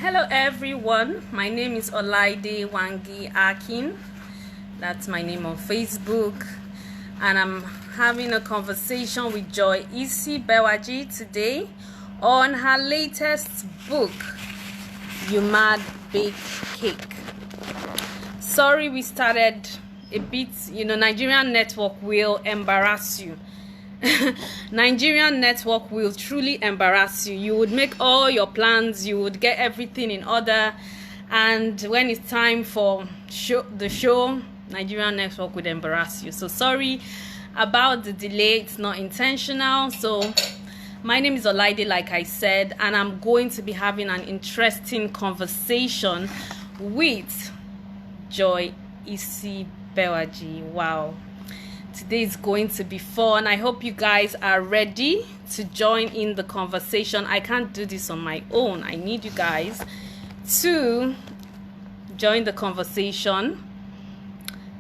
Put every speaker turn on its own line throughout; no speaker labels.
Hello everyone, my name is Olaide Wangi Akin. That's my name on Facebook, and I'm having a conversation with Joy Bewaji today on her latest book, You Mad Bake Cake. Sorry we started a bit, Nigerian network will embarrass you. Nigerian network will truly embarrass you. You would make all your plans, you would get everything in order, and when it's time for the show, Nigerian network would embarrass you. So sorry about the delay, it's not intentional. So my name is Olaide, like I said, and I'm going to be having an interesting conversation with Joy Bewaji. Wow. Today is going to be fun. I hope you guys are ready to join in the conversation. I can't do this on my own. I need you guys to join the conversation.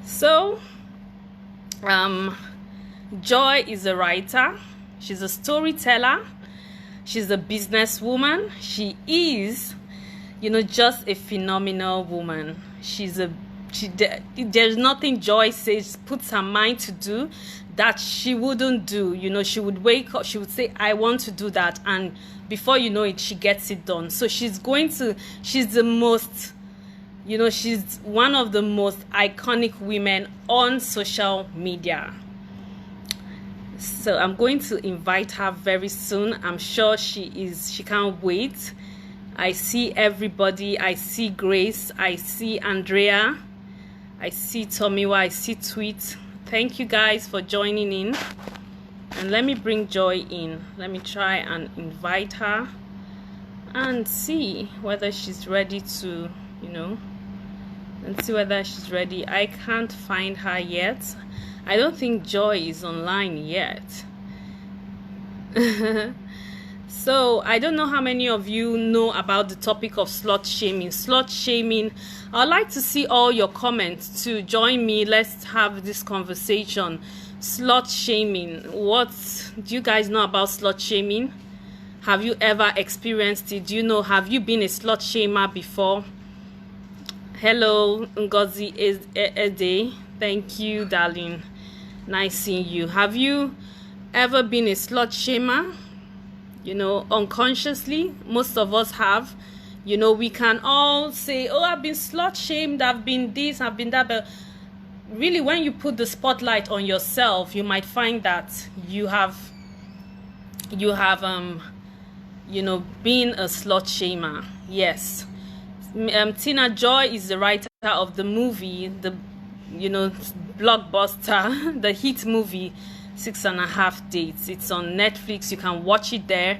So, Joy is a writer. She's a storyteller. She's a businesswoman. She is, just a phenomenal woman. There's nothing Joy says puts her mind to do that she wouldn't do. She would wake up, she would say, I want to do that, and before you know it, she gets it done. So she's the most, she's one of the most iconic women on social media. So I'm going to invite her very soon. I'm sure she can't wait. I see everybody. I see Grace, I see Andrea, I see Tomiwa, I see Tweet. Thank you guys for joining in. And let me bring Joy in. Let me try and invite her and see whether she's ready to, and see whether she's ready. I can't find her yet. I don't think Joy is online yet. So I don't know how many of you know about the topic of slut shaming. Slut shaming. I'd like to see all your comments to join me. Let's have this conversation. Slut shaming. What do you guys know about slut shaming? Have you ever experienced it? Do you know? Have you been a slut shamer before? Hello, Ngozi Ede. Thank you, darling. Nice seeing you. Have you ever been a slut shamer? Unconsciously, most of us have. We can all say, oh, I've been slut shamed, I've been this, I've been that, but really when you put the spotlight on yourself, you might find that you have been a slut shamer. Yes. Tina Joy is the writer of the movie, the blockbuster, the hit movie 6.5 Dates. It's on Netflix. You can watch it there.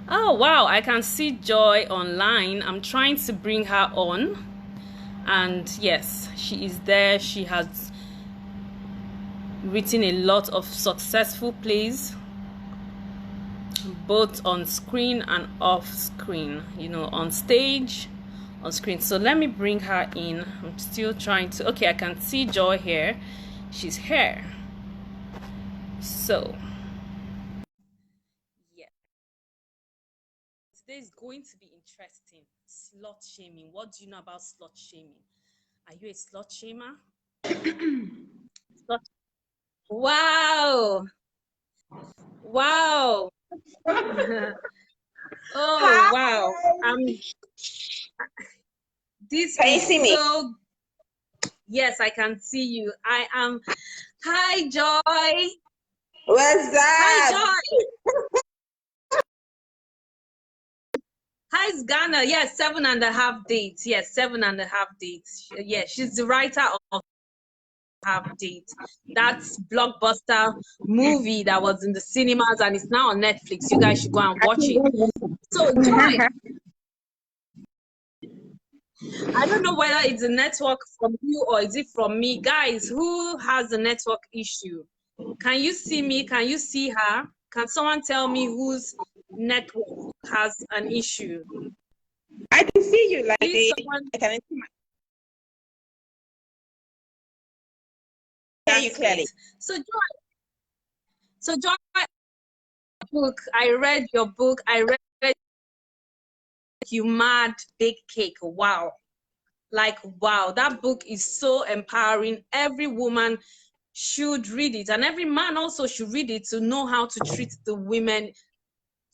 Oh wow, I can see Joy online. I'm trying to bring her on, and yes, she is there. She has written a lot of successful plays, both on screen and off screen, on stage, on screen. So let me bring her in. I'm still trying to, okay, I can see Joy here. She's here. So yeah, today is going to be interesting. Slut shaming. What do you know about slut shaming? Are you a slut shamer? Slut. Wow. Wow. Oh wow. This
Can you
is
see me?
so. Yes, I can see you. I am. Hi, Joy.
What's up?
Hi, Joy. Hi, it's Ghana. Yes, 7.5 Dates. Yes, 7.5 Dates. Yeah, she's the writer of Half Date. That's blockbuster movie that was in the cinemas and it's now on Netflix. You guys should go and watch it. So, Joy, I don't know whether it's a network from you or is it from me. Guys, who has a network issue? Can you see me? Can you see her? Can someone tell me whose network has an issue?
I can see you, like
Please, someone.
I can hear you clearly.
So Joy, book. I read your book. I read You Mad Bake Cake. Wow. Like, wow, that book is so empowering. Every woman should read it, and every man also should read it to know how to treat the women,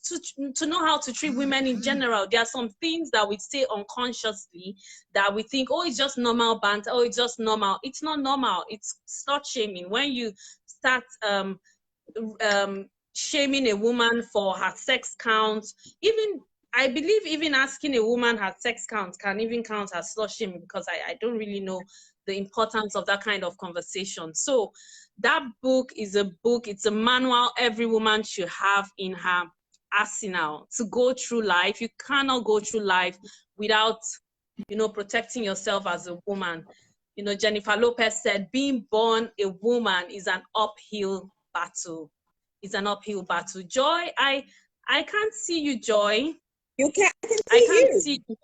to know how to treat women in general. There are some things that we say unconsciously that we think, oh, it's just normal banter, oh, it's just normal. It's not normal. It's slut shaming. When you start shaming a woman for her sex count, even I believe even asking a woman her sex count can even count as slut shaming, because I don't really know the importance of that kind of conversation. So that book is a book, it's a manual every woman should have in her arsenal to go through life. You cannot go through life without, protecting yourself as a woman. Jennifer Lopez said, being born a woman is an uphill battle. It's an uphill battle. Joy, I can't see you, Joy.
You can. I can see
I can't
you.
see you.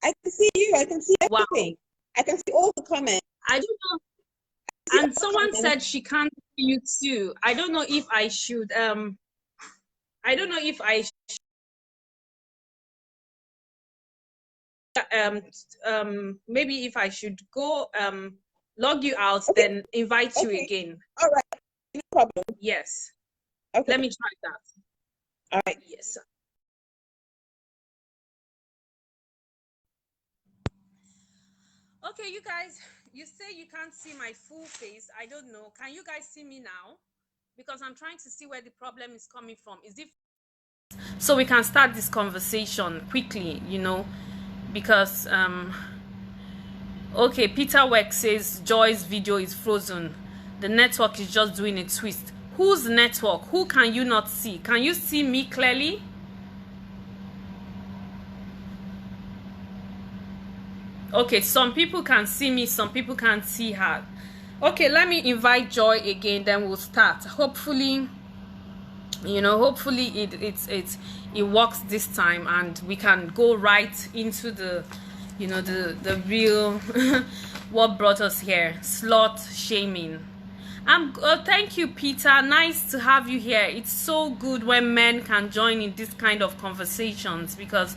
I can see you. I can see
Wow.
everything. I can see all the comments.
I don't know. And someone said she can't see you too. I don't know if I should I don't know if I maybe if I should go log you out, okay, then invite you again.
All right, no problem.
Yes.
Okay.
Let me try that.
All right.
Yes. Okay, you guys, you say you can't see my full face. I don't know. Can you guys see me now? Because I'm trying to see where the problem is coming from. Is it so we can start this conversation quickly, because okay, Peter Weck says Joy's video is frozen. The network is just doing a twist. Whose network? Who can you not see? Can you see me clearly? Okay, some people can see me, some people can't see her. Okay, let me invite Joy again, then we'll start. Hopefully, hopefully it works this time and we can go right into the the real what brought us here, slut shaming. Thank you, Peter. Nice to have you here. It's so good when men can join in this kind of conversations, because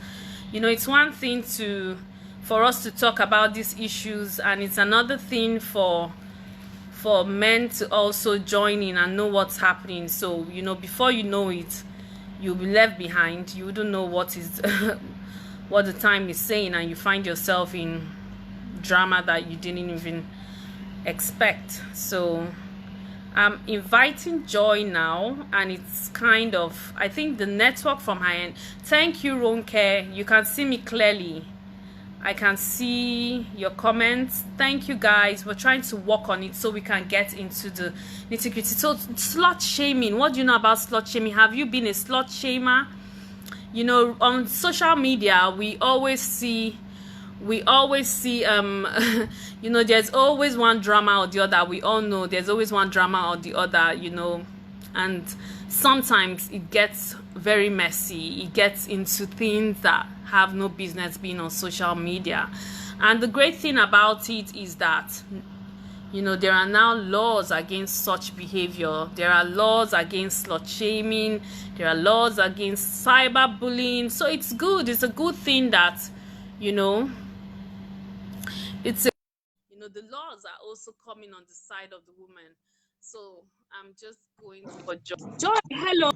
it's one thing for us to talk about these issues, and it's another thing for men to also join in and know what's happening. So before you know it, you'll be left behind. You wouldn't know what is what the time is saying, and you find yourself in drama that you didn't even expect. So I'm inviting Joy now, and it's kind of, I think, the network from her end. Thank you, Ronke. You can see me clearly. I can see your comments. Thank you, guys. We're trying to work on it so we can get into the nitty-gritty. So slut shaming, what do you know about slut shaming? Have you been a slut shamer? On social media we always see there's always one drama or the other. We all know there's always one drama or the other, and sometimes it gets very messy. It gets into things that have no business being on social media. And the great thing about it is that there are now laws against such behavior. There are laws against slut shaming. There are laws against cyberbullying. So it's good. It's a good thing that it's the laws are also coming on the side of the woman. So I'm just going for Joy. Hello.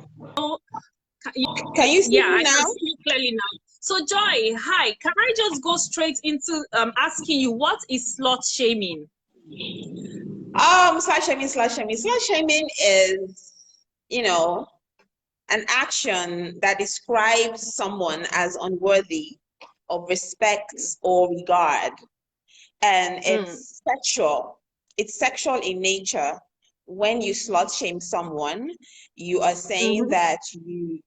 Can you see me now?
I can see you clearly now. So Joy, hi. Can I just go straight into asking you, what is slut shaming?
Slut shaming. Slut shaming is, an action that describes someone as unworthy of respect or regard, and it's sexual. It's sexual in nature. When you slut shame someone, you are saying that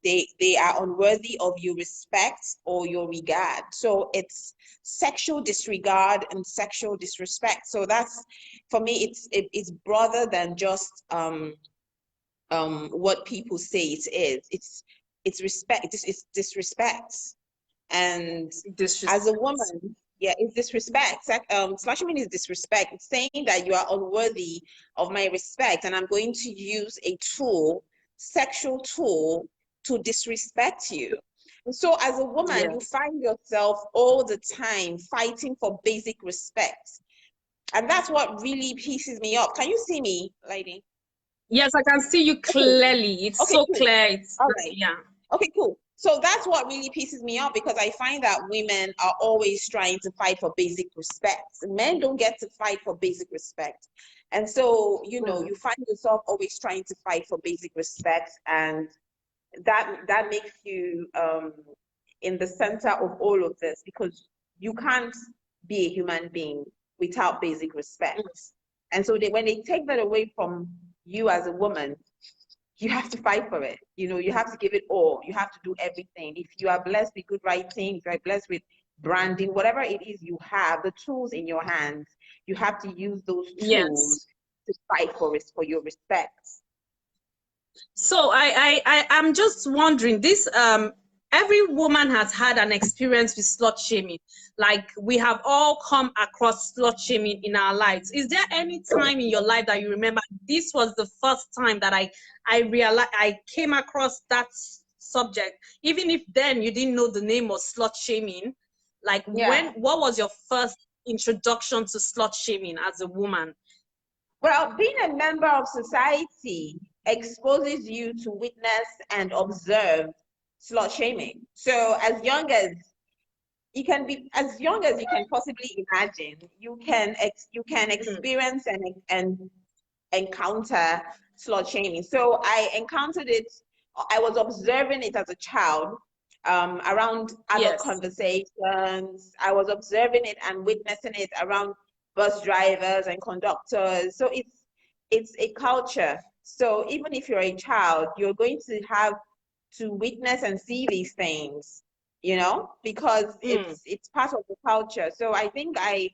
they are unworthy of your respect or your regard. So it's sexual disregard and sexual disrespect. So that's, for me, it's broader than just what people say it is. It's respect. It's disrespect. And as a woman, yeah, it's disrespect. Slut shaming is disrespect. It's saying that you are unworthy of my respect, and I'm going to use a tool, sexual tool, to disrespect you. So as a woman, you
Yes.
find yourself all the time fighting for basic respect. And that's what really pisses me off. Can you see me, lady?
Yes, I can see you
Okay.
clearly. It's
Okay,
so
cool.
clear. It's
All
just,
right.
yeah.
Okay, cool. So that's what really pisses me off, because I find that women are always trying to fight for basic respect. Men don't get to fight for basic respect. And so,
Mm.
you find yourself always trying to fight for basic respect, and that makes you in the center of all of this, because you can't be a human being without basic respect. And so when they take that away from you as a woman, you have to fight for it. You have to give it all. You have to do everything. If you are blessed with good writing, if you are blessed with branding, whatever it is you have, the tools in your hands, you have to use those
Yes.
tools to fight for your respect.
So I'm just wondering, this every woman has had an experience with slut shaming. Like, we have all come across slut shaming in our lives. Is there any time in your life that you remember this was the first time that I realized I came across that subject, even if then you didn't know the name of slut shaming? Like,
Yeah.
what was your first introduction to slut shaming as a woman?
Well, being a member of society exposes you to witness and observe slut shaming. So as young as you can possibly imagine, you can
Mm.
experience and encounter slut shaming. So I encountered it. I was observing it as a child, around adult
Yes.
conversations. I was observing it and witnessing it around bus drivers and conductors. So it's a culture. So even if you're a child, you're going to have to witness and see these things, because
Mm.
it's part of the culture. So I think I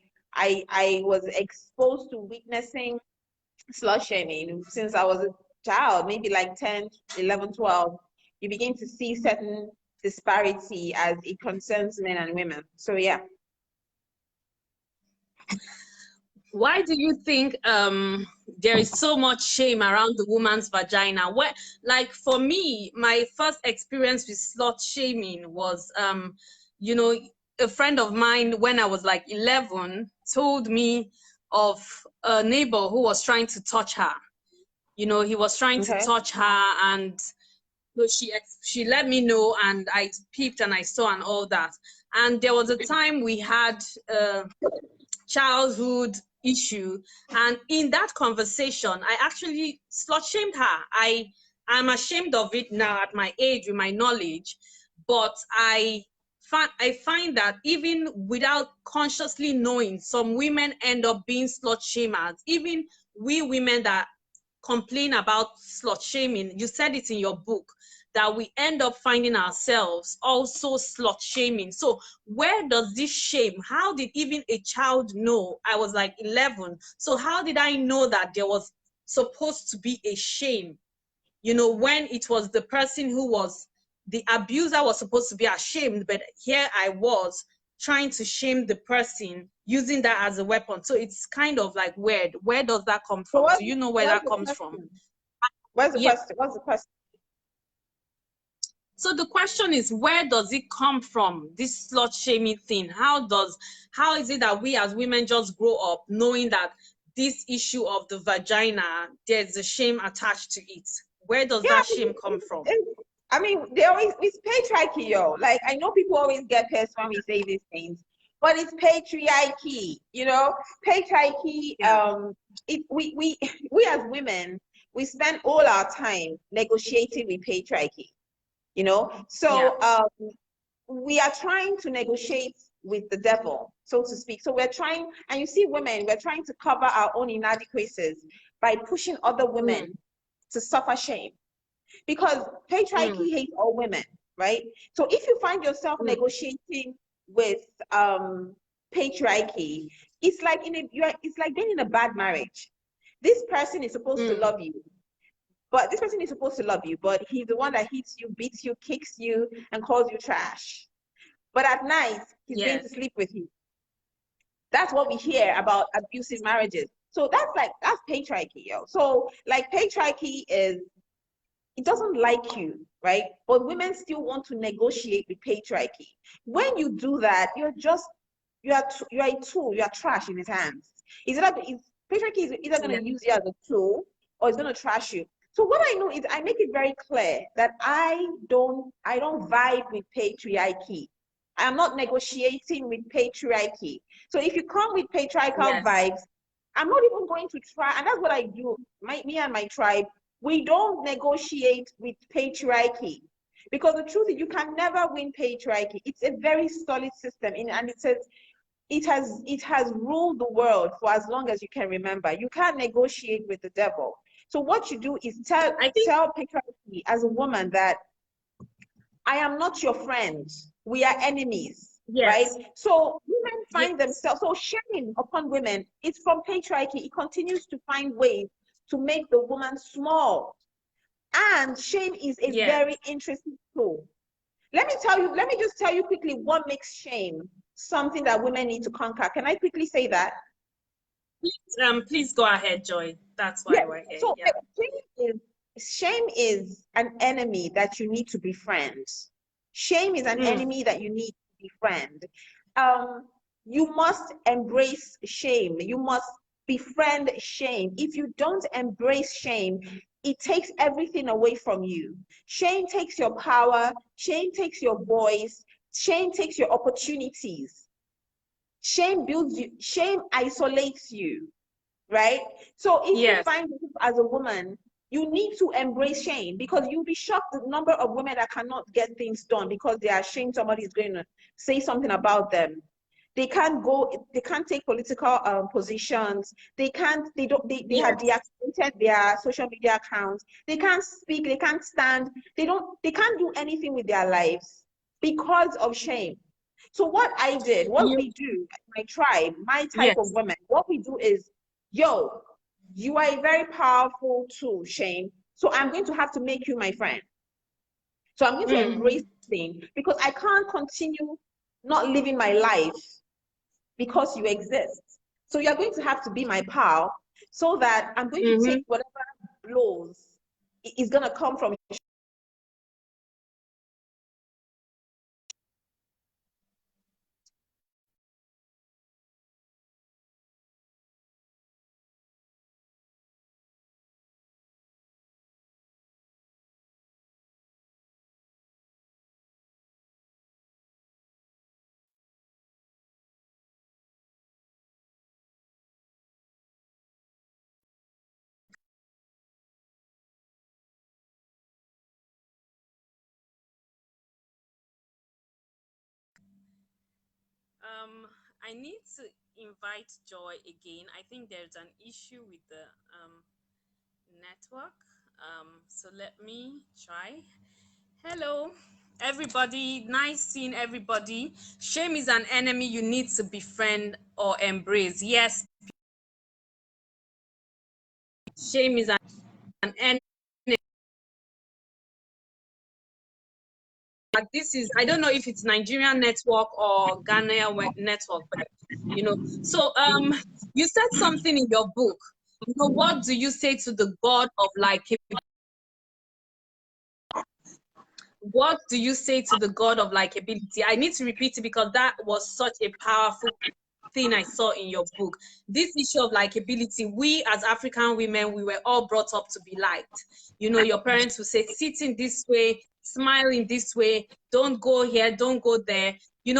was exposed to witnessing slut shaming since I was a child, maybe like 10, 11, 12. You begin to see certain disparity as it concerns men and women. So yeah.
Why do you think there is so much shame around the woman's vagina? Where, like, for me, my first experience with slut shaming was you know, a friend of mine when I was like 11 told me of a neighbor who was trying to touch her. He was trying to
Okay.
touch her, and so she let me know, and I peeped and I saw and all that. And there was a time we had childhood issue, and in that conversation I actually slut shamed her. I'm ashamed of it now at my age with my knowledge, but I find that even without consciously knowing, some women end up being slut shamers. Even we women that complain about slut shaming, you said it in your book, that we end up finding ourselves also slut shaming. So where does this shame, how did even a child know? I was like 11. So how did I know that there was supposed to be a shame? When it was the person who was the abuser was supposed to be ashamed, but here I was trying to shame the person using that as a weapon. So it's kind of like weird. Where does that come
So
from? Do you know where
what's
that
the
comes from?
question? What's the
Yeah.
question? What's the question?
So the question is, where does it come from, this slut shaming thing? How is it that we as women just grow up knowing that this issue of the vagina, there's a shame attached to it? Where does
Yeah,
that shame come from?
I mean, it's patriarchy, yo. Like, I know people always get pissed when we say these things, but it's patriarchy, patriarchy.
Yeah.
We as women, we spend all our time negotiating with patriarchy,
Yeah.
so we are trying to negotiate with the devil, so to speak. So we're trying, and you see, women, we're trying to cover our own inadequacies by pushing other women
Mm,
to suffer shame, because
mm,
patriarchy hates all women, right? So if you find yourself
mm,
negotiating with patriarchy, it's like being in a bad marriage. This person is supposed to
mm.
love you, but this person is supposed to love you, but he's the one that hits you, beats you, kicks you, and calls you trash. But at night, he's going
Yes.
to sleep with you. That's what we hear about abusive marriages. So that's patriarchy, yo. So like patriarchy is, it doesn't like you. right? But women still want to negotiate with patriarchy. When you do that, you're a tool, you are trash in his hands. Patriarchy is either going
Yeah.
to use you as a tool or it's going to trash you. So what I know is I make it very clear that I don't vibe with patriarchy. I'm not negotiating with patriarchy. So if you come with patriarchal
Yes.
vibes, I'm not even going to try. And that's what I do. Me and my tribe, we don't negotiate with patriarchy. Because the truth is you can never win patriarchy. It's a very solid system. And it has ruled the world for as long as you can remember. You can't negotiate with the devil. So what you do is tell
I think
patriarchy as a woman that I am not your friend. We are enemies, right?
yes.
So women find
Yes.
themselves, so shame upon women, it's from patriarchy. It continues to find ways to make the woman small. And shame is a
Yes.
very interesting tool. Let me just tell you quickly what makes shame something that women need to conquer. Can I quickly say that?
Please go ahead, Joy. That's why
Yes.
we're here.
So
Yeah.
shame is an enemy that you need to befriend. Shame is an
Mm.
enemy that you need to befriend. Um, you must embrace shame. You must befriend shame. If you don't embrace shame, it takes everything away from you. Shame takes your power. Shame takes your voice. Shame takes your opportunities. Shame builds you. Shame isolates you, right? So if you
Yes.
find yourself as a woman, you need to embrace shame, because you'll be shocked the number of women that cannot get things done because they are ashamed somebody is going to say something about them. They can't take political positions. They have
Yes.
deactivated their social media accounts. They can't speak, they can't stand, they can't do anything with their lives because of shame. So what
You.
we do, my tribe, my type of
Yes.
women, what we do is, yo, you are a very powerful tool, Shane. So I'm going to have to make you my friend. So I'm going to embrace
Mm.
this thing because I can't continue not living my life because you exist. So you're going to have to be my pal so that I'm going to take
Mm-hmm.
whatever blows is going to come from.
I need to invite Joy again. I think there's an issue with the network. So let me try. Hello, everybody. Nice seeing everybody. Shame is an enemy you need to befriend or embrace. Yes, shame is an enemy. This is, I don't know if it's Nigerian network or Ghana network, but So you said something in your book. What do you say to the God of like? What do you say to the God of likability? I need to repeat it because that was such a powerful thing I saw in your book. This issue of likability, we as African women, we were all brought up to be liked. Your parents would say, sit in this way, smile in this way, don't go here, don't go there. We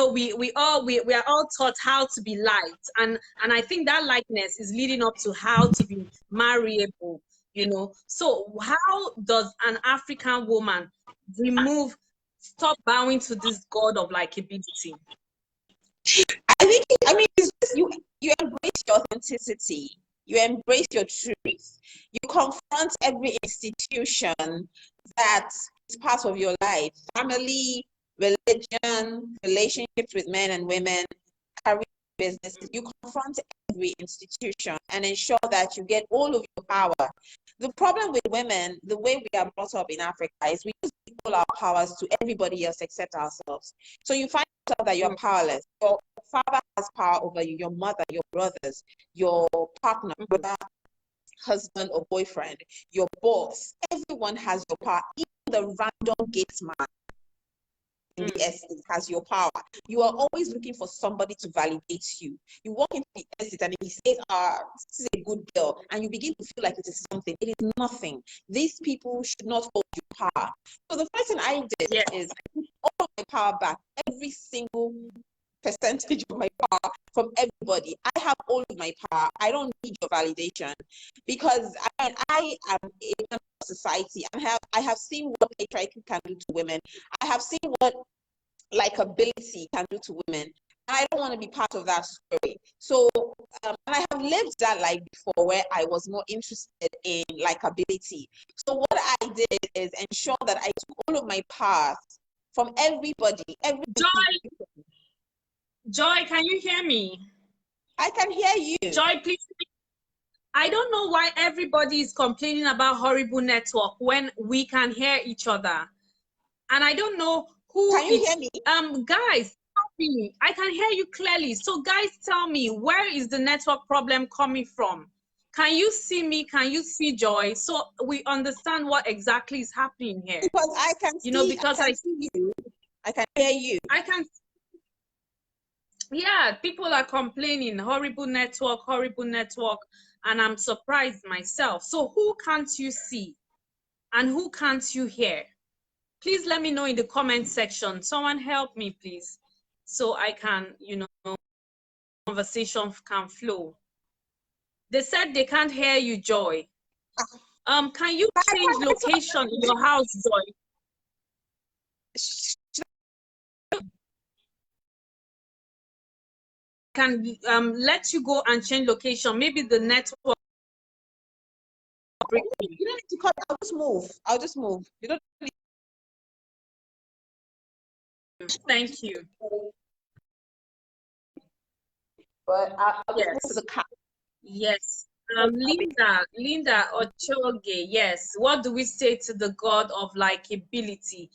are all taught how to be liked. And I think that likeness is leading up to how to be marryable. So how does an African woman stop bowing to this God of likability?
I mean, it's just you embrace your authenticity, you embrace your truth, you confront every institution that is part of your life, family, religion, relationships with men and women, career, businesses. You confront every institution and ensure that you get all of your power. The problem with women, the way we are brought up in Africa, is we just give all our powers to everybody else except ourselves. So you find yourself that you're powerless. Your father has power over you, your mother, your brothers, your partner,
Mhm.
husband or boyfriend, your boss. Everyone has your power. the random gate man in the estate has your power. You are always looking for somebody to validate you. You walk into the estate and he says, this is a good girl, and you begin to feel like it is something. It is nothing. These people should not hold your power. So the first thing I did is I put all of my power back, every single percentage of my power from everybody. I have all of my power. I don't need your validation, because I am a member of society. I have seen what patriarchy can do to women. I have seen what likability can do to women. I don't want to be part of that story. So, and I have lived that life before, where I was more interested in likability. So what I did is ensure that I took all of my powers from everybody.
Joy, can you hear me?
I can hear you.
Joy, please. I don't know why everybody is complaining about horrible network when we can hear each other. And I don't know who.
Can you hear me?
Guys, tell me. I can hear you clearly. So guys, tell me, where is the network problem coming from? Can you see me? Can you see Joy? So we understand what exactly is happening here.
Because I can see, because I see you. I can hear you.
I can. Yeah, people are complaining, horrible network, and I'm surprised myself. So who can't you see and who can't you hear? Please let me know in the comment section. Someone help me, please, so I can, conversation can flow. They said they can't hear you, Joy. Can you change location in your house, Joy? Can let you go and change location. Maybe the network.
You don't need to cut. I'll just move. You don't need.
Thank you.
But
yes. Yes. Linda Ochoge, yes. What do we say to the God of likability?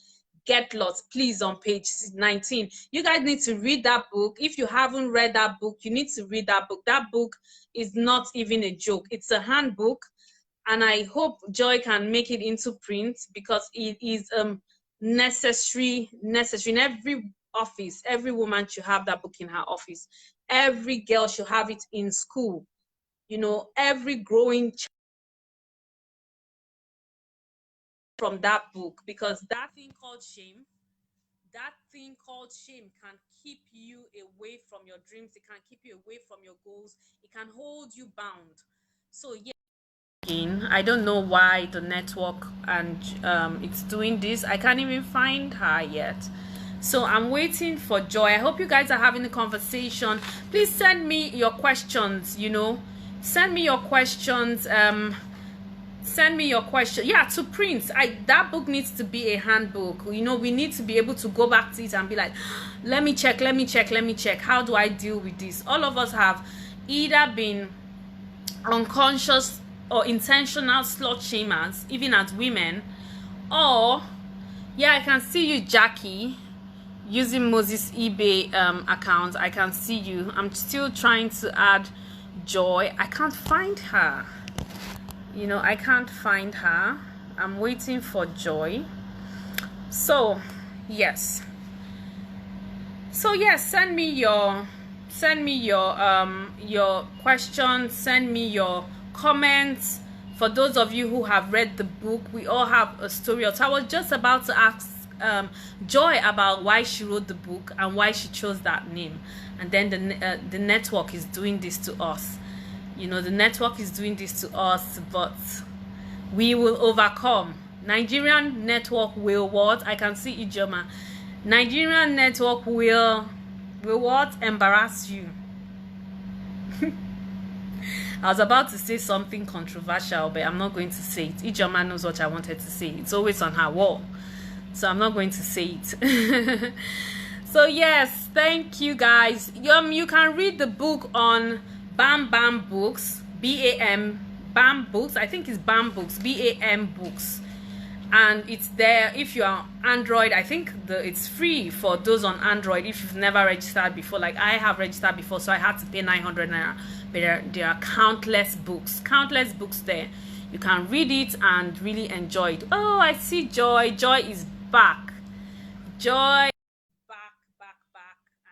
Get lost, please, on page 19. You guys need to read that book. If you haven't read that book, you need to read that book. That book is not even a joke. It's a handbook, and I hope Joy can make it into print, because it is necessary in every office. Every woman should have that book in her office. Every girl should have it in school. Every growing child from that book, because that thing called shame can keep you away from your dreams. It can keep you away from your goals. It can hold you bound. So yeah, I don't know why the network and it's doing this. I can't even find her yet. So I'm waiting for Joy. I hope you guys are having a conversation. Please send me your questions, send me your questions. Send me your question. Yeah, to print. That book needs to be a handbook. We need to be able to go back to it and be like, let me check. How do I deal with this? All of us have either been unconscious or intentional slut shamers, even as women, or yeah, I can see you, Jackie, using Moses eBay account. I can see you. I'm still trying to add Joy. I can't find her. I can't find her. I'm waiting for Joy. So yes, send me your questions, send me your comments. For those of you who have read the book, we all have a story. So I was just about to ask Joy about why she wrote the book and why she chose that name, and then the network is doing this to us. The network is doing this to us, but we will overcome. Nigerian network will what? I can see Ijoma. Nigerian network will what? Embarrass you. I was about to say something controversial, but I'm not going to say it. Ijoma knows what I wanted to say. It's always on her wall, so I'm not going to say it. So yes, thank you guys. You can read the book on Bam Bam Books, BAM Bam Books. I think it's Bam Books, BAM Books, and it's there. If you are Android, I think it's free for those on Android if you've never registered before. Like I have registered before, so I had to pay 900 naira. But there are countless books there. you can read it and really enjoy it. Oh, I see Joy. Joy is back. Joy back,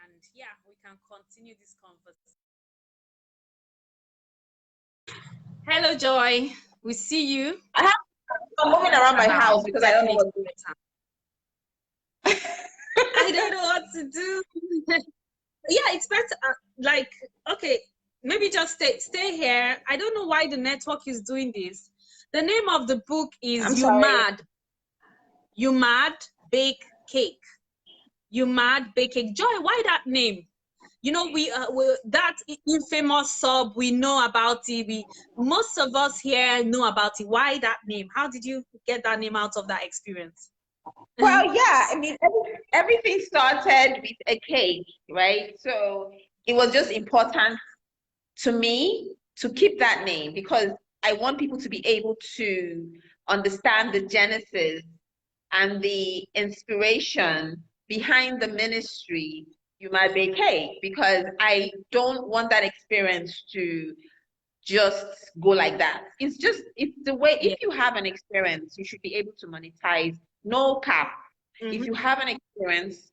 and yeah, we can continue this conversation. Hello, Joy. We see you.
I'm moving around my house because I don't know what to do.
I don't know what to do. Yeah, it's better. Like, okay, maybe just stay here. I don't know why the network is doing this. The name of the book is
I'm sorry.
You Mad Bake Cake. You Mad Bake Cake. Joy, why that name? You know, we that infamous sub, we know about it. Most of us here know about it. Why that name? How did you get that name out of that experience?
Well, yeah, I mean, everything started with a cake, right? So it was just important to me to keep that name because I want people to be able to understand the genesis and the inspiration behind the ministry, You Might Bake Cake, because I don't want that experience to just go like that. It's the way, if you have an experience, you should be able to monetize, no cap. If you have an experience,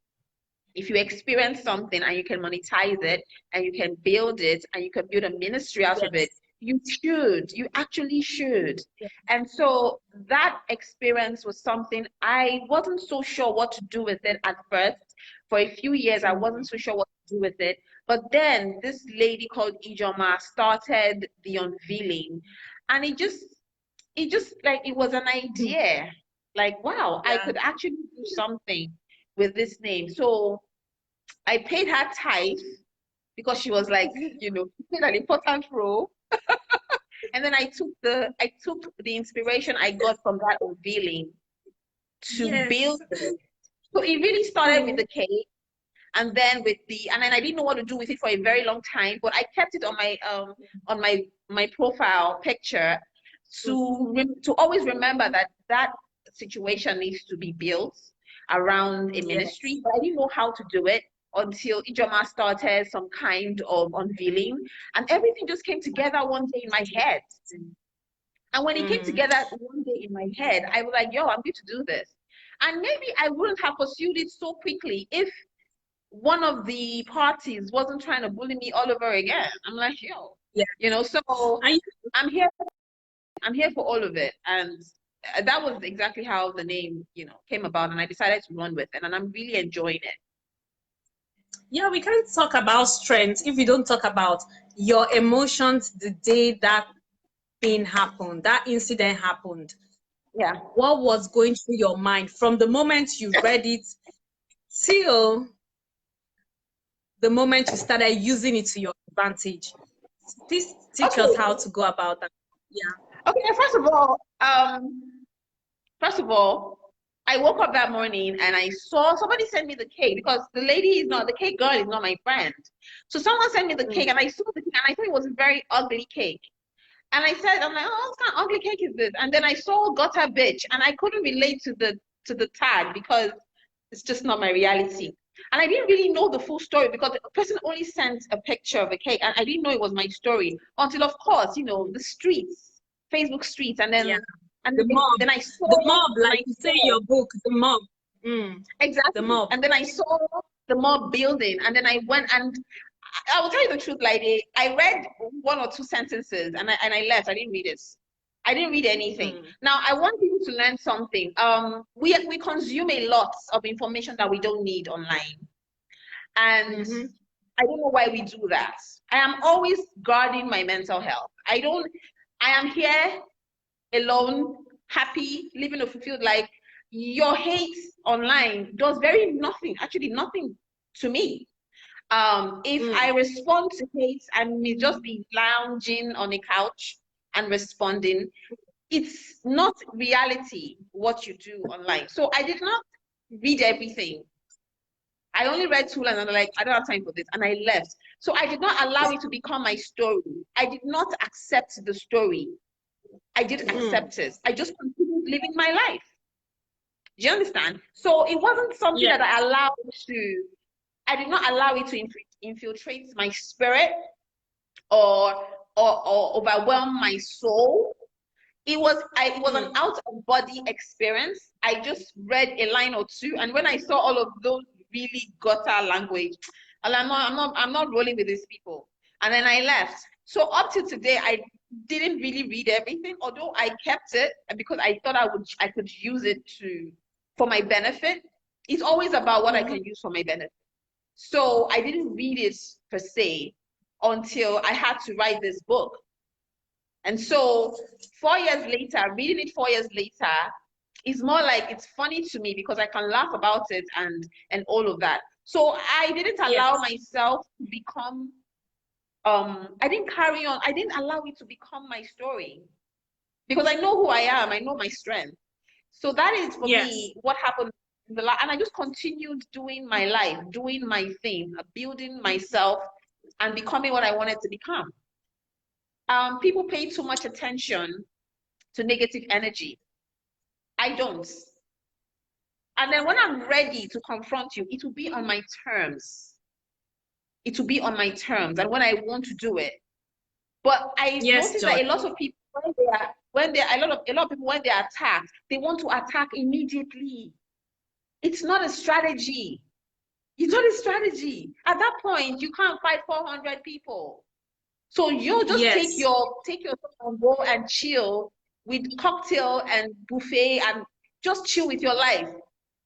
if you experience something and you can monetize it and you can build it and you can build a ministry out of it, you actually should. And so that experience was something I wasn't so sure what to do with it at first. For a few years, I wasn't so sure what to do with it. But then this lady called Ijoma started the unveiling, and it just like it was an idea. Like, wow, I could actually do something with this name. So I paid her tithe because she was like, you know, played an important role. And then I took the inspiration I got from that unveiling to build it. So it really started with the cake, and then and then I didn't know what to do with it for a very long time, but I kept it on my profile picture to always remember that situation needs to be built around a ministry, but I didn't know how to do it until Ijoma started some kind of unveiling, and everything just came together one day in my head. And when it came together one day in my head, I was like, yo, I'm going to do this. And maybe I wouldn't have pursued it so quickly if one of the parties wasn't trying to bully me all over again. I'm like, yo, you know, so I'm here for all of it. And that was exactly how the name, you know, came about, and I decided to run with it, and I'm really enjoying it.
Yeah, we can't talk about strength if we don't talk about your emotions the day that thing happened, that incident happened.
Yeah.
What was going through your mind from the moment you read it till the moment you started using it to your advantage? Please teach us how to go about that. Yeah.
Okay, first of all, I woke up that morning and I saw somebody send me the cake because the cake girl is not my friend. So someone sent me the cake and I saw the cake and I thought it was a very ugly cake. And I'm like, oh, what kind of ugly cake is this? And then I saw gutter bitch and I couldn't relate to the tag because it's just not my reality. And I didn't really know the full story because the person only sent a picture of a cake and I didn't know it was my story until, of course, you know, the streets, Facebook streets, and then and
the mob.
Then I saw
the mob, like you say in your book, the mob.
Exactly.
The mob.
And then I saw the mob building, and then I went and I will tell you the truth, like I read one or two sentences and I left. I didn't read it. I didn't read anything. Now I want people to learn something. We consume a lot of information that we don't need online. And I don't know why we do that. I am always guarding my mental health. I am here alone, happy, living a fulfilled life. Your hate online does actually nothing to me. If I respond to hate, I may just be lounging on a couch and responding. It's not reality what you do online. So I did not read everything. I only read two lines and I'm like, I don't have time for this. And I left. So I did not allow it to become my story. I did not accept the story. I didn't accept it. I just continued living my life. Do you understand? So it wasn't something that I did not allow it to infiltrate my spirit or overwhelm my soul. it was an out of body experience. I just read a line or two, and when I saw all of those really gutter language, I'm not rolling with these people. And then I left. So up to today, I didn't really read everything, although I kept it because I thought I could use it for my benefit. It's always about what I can use for my benefit. So I didn't read it per se until I had to write this book. And so 4 years later, reading it 4 years later, is more like it's funny to me because I can laugh about it and all of that. So I didn't allow myself to become I didn't carry on. I didn't allow it to become my story because I know who I am. I know my strength. So that is for me what happened in the life. And I just continued doing my life, doing my thing, building myself and becoming what I wanted to become. People pay too much attention to negative energy. I don't. And then when I'm ready to confront you, it will be on my terms. It will be on my terms and when I want to do it. But I noticed that a lot of people, when they are a lot of people, when they are attacked, they want to attack immediately. It's not a strategy. It's not a strategy. At that point, you can't fight 400 people. So you just take yourself and go and chill with cocktail and buffet and just chill with your life.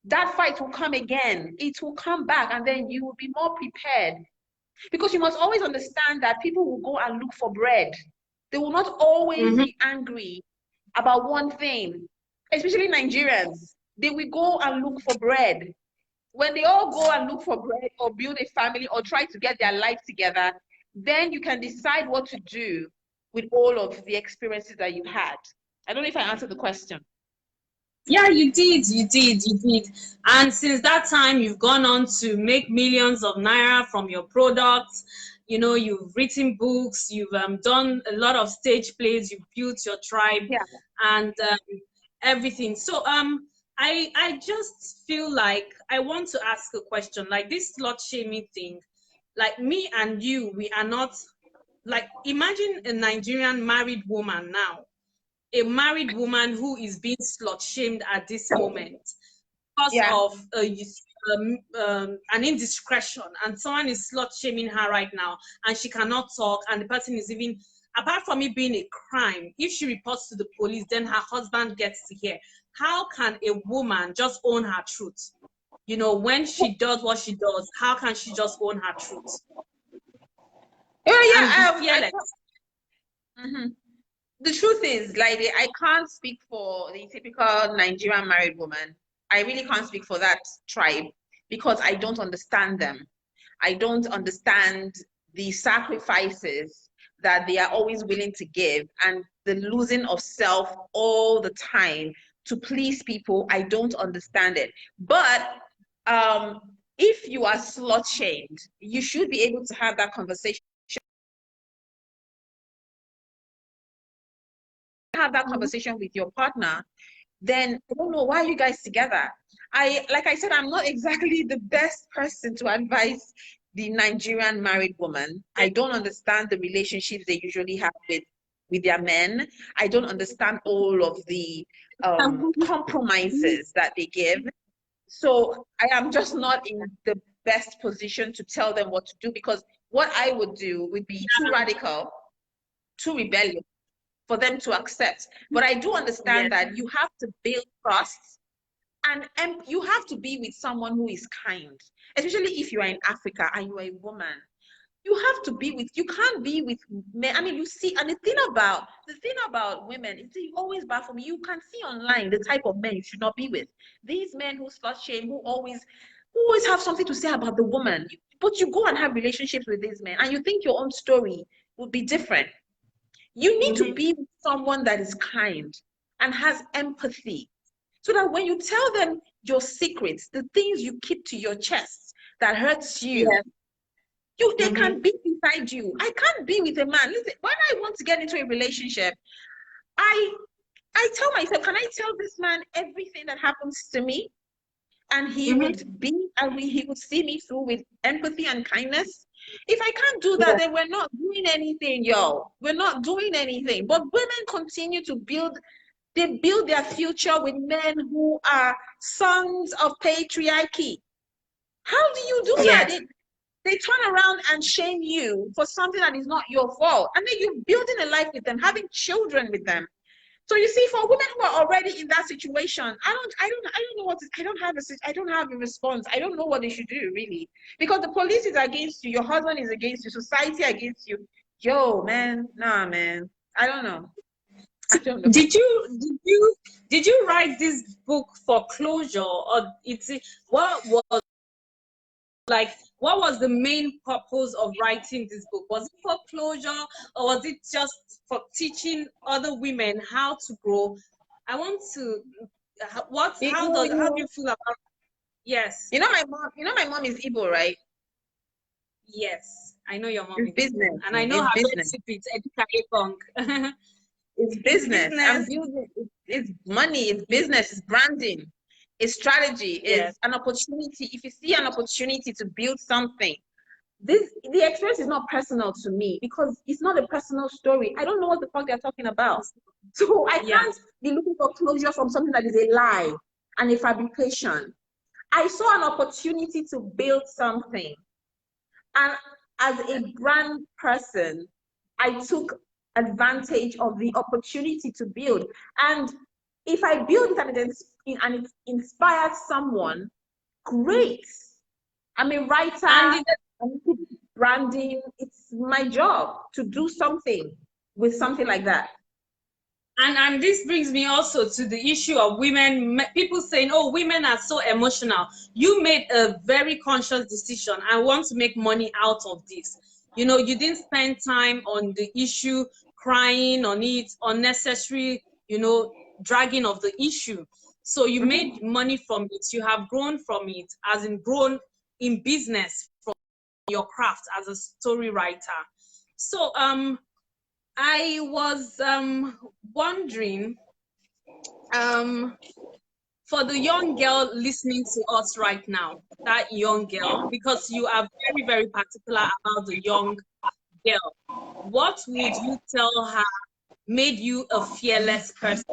That fight will come again. It will come back and then you will be more prepared. Because you must always understand that people will go and look for bread. They will not always be angry about one thing, especially Nigerians. They will go and look for bread. When they all go and look for bread or build a family or try to get their life together, then you can decide what to do with all of the experiences that you had. I don't know if I answered the question.
Yeah, you did. And since that time, you've gone on to make millions of naira from your products. You know, you've written books, you've done a lot of stage plays, you've built your tribe and everything. So I just feel like I want to ask a question, like this slut shaming thing. Like me and you, we are not, like, imagine a Nigerian married woman now, a married woman who is being slut shamed at this moment because of an indiscretion, and someone is slut shaming her right now and she cannot talk, and the person is even, apart from it being a crime, if she reports to the police, then her husband gets to hear. How can a woman just own her truth? You know, when she does what she does, how can she just own her truth?
The truth is, like, I can't speak for the typical Nigerian married woman. I really can't speak for that tribe because I don't understand them. I don't understand the sacrifices that they are always willing to give and the losing of self all the time to please people. I don't understand it. But if you are slut shamed, you should be able to have that conversation. Have that conversation with your partner, then I don't know, why are you guys together? Like I said, I'm not exactly the best person to advise the Nigerian married woman. I don't understand the relationships they usually have with their men. I don't understand all of the compromises that they give. So I am just not in the best position to tell them what to do, because what I would do would be too radical, too rebellious for them to accept. But I do understand that you have to build trust and you have to be with someone who is kind, especially if you are in Africa and you are a woman. You have to be with, you can't be with men. I mean, you see, and the thing about women, it's always bad for me. You can see online the type of men you should not be with. These men who slut shame, who always have something to say about the woman. But you go and have relationships with these men and you think your own story would be different. You need to be with someone that is kind and has empathy, so that when you tell them your secrets, the things you keep to your chest that hurts you, they can be beside you. I can't be with a man. Listen, when I want to get into a relationship, I tell myself, can I tell this man everything that happens to me? And he would be, and he would see me through with empathy and kindness. If I can't do that,
Yeah.
then we're not doing anything, yo. We're not doing anything. But women continue to build, they build their future with men who are sons of patriarchy. How do you do that?
Yes.
They turn around and shame you for something that is not your fault. And then you're building a life with them, having children with them. So you see, for women who are already in that situation, I don't know I don't have a response. I don't know what they should do really, because the police is against you, your husband is against you, society against you. Yo, man, nah, man, I don't know. I don't know.
Did you write this book for closure, or what was what was the main purpose of writing this book? Was it for closure, or was it just for teaching other women how to grow? I want to how do you feel about? Yes.
My mom is Igbo, right?
Yes, I know your mom
It's
is Igbo,
business,
and I
man.
know
It's
her
business.
recipe. It's Edika Ekong.
It's
It's
business. I'm
business.
building. It's money. It's
Yeah.
business. It's branding. It's strategy.
Yes.
It's an opportunity. If you see an opportunity to build something, the experience is not personal to me because it's not a personal story. I don't know what the fuck they're talking about. So I
Yeah.
can't be looking for closure from something that is a lie and a fabrication. I saw an opportunity to build something. And as a brand person, I took advantage of the opportunity to build. And if I build it and it inspires someone, great. I'm a writer,
And
I'm branding. It's my job to do something with something like that.
and this brings me also to the issue of women, people saying, oh, women are so emotional. You made a very conscious decision. I want to make money out of this. You didn't spend time on the issue, crying on it, unnecessary, dragging of the issue. So you made money from it. You have grown from it, as in grown in business from your craft as a story writer. So I was wondering, for the young girl listening to us right now, that young girl, because you are very, very particular about the young girl, what would you tell her made you a fearless person?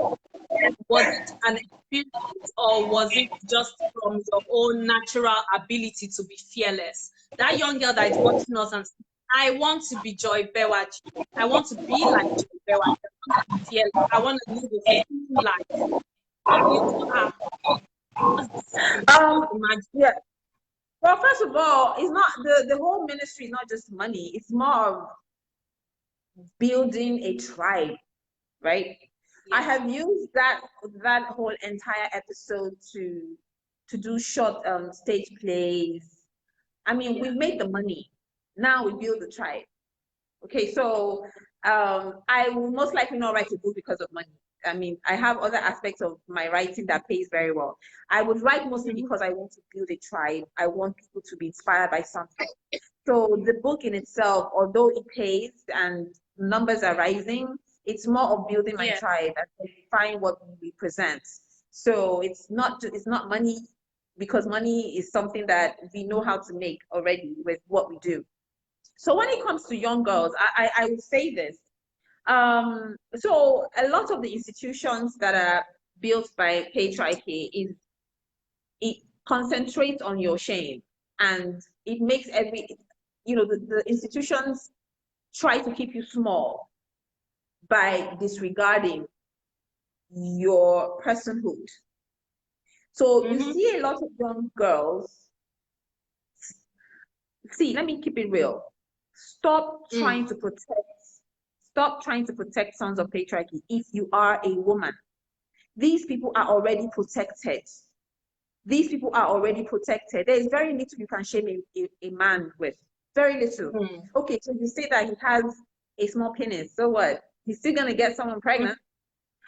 Was it an experience, or was it just from your own natural ability to be fearless? That young girl that is watching us and saying, I want to be Joy Bewaji. I want to be like Joy Bewaji. I want to be fearless. I want to live a full life. What do you tell her? What's the secret? What's the magic?
Yeah. Well, first of all, it's not the whole ministry is not just money. It's more of building a tribe, right?
Yeah.
I have used that whole entire episode to do short stage plays. I mean, we've made the money. Now we build the tribe. Okay, so I will most likely not write a book because of money. I mean, I have other aspects of my writing that pays very well. I would write mostly because I want to build a tribe. I want people to be inspired by something. So the book in itself, although it pays and numbers are rising, it's more of building my tribe and define what we present. So it's not money, because money is something that we know how to make already with what we do. So when it comes to young girls, I would say this. So a lot of the institutions that are built by patriarchy it concentrates on your shame, and it makes the institutions try to keep you small by disregarding your personhood. So you see a lot of young girls. See, let me keep it real. Stop trying to protect sons of patriarchy if you are a woman. These people are already protected. These people are already protected. There is very little you can shame a man with. Very little. Okay, so you say that he has a small penis. So what? He's still going to get someone pregnant.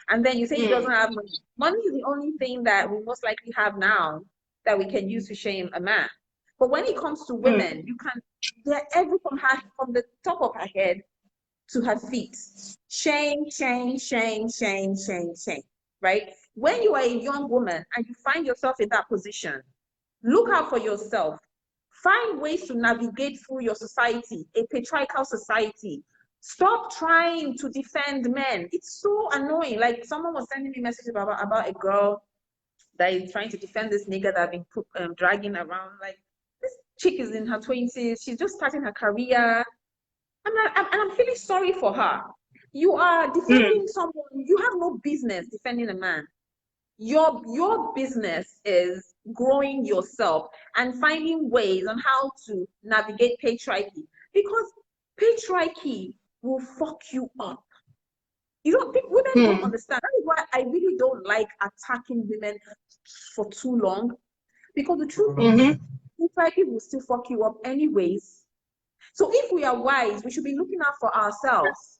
And then you say he doesn't have money. Money is the only thing that we most likely have now that we can use to shame a man. But when it comes to women, you can get everything from the top of her head to her feet. Shame, shame, shame, shame, shame, shame, right? When you are a young woman and you find yourself in that position, look out for yourself. Find ways to navigate through your society, a patriarchal society. Stop trying to defend men. It's so annoying. Like someone was sending me a message about a girl that is trying to defend this nigga that I've been dragging around. Like, this chick is in her 20s. She's just starting her career. I'm feeling sorry for her. You are defending someone. You have no business defending a man. Your business is growing yourself and finding ways on how to navigate patriarchy, because patriarchy will fuck you up. You don't think women don't understand. That is why I really don't like attacking women for too long, because the truth is patriarchy will still fuck you up anyways. So if we are wise, we should be looking out for ourselves,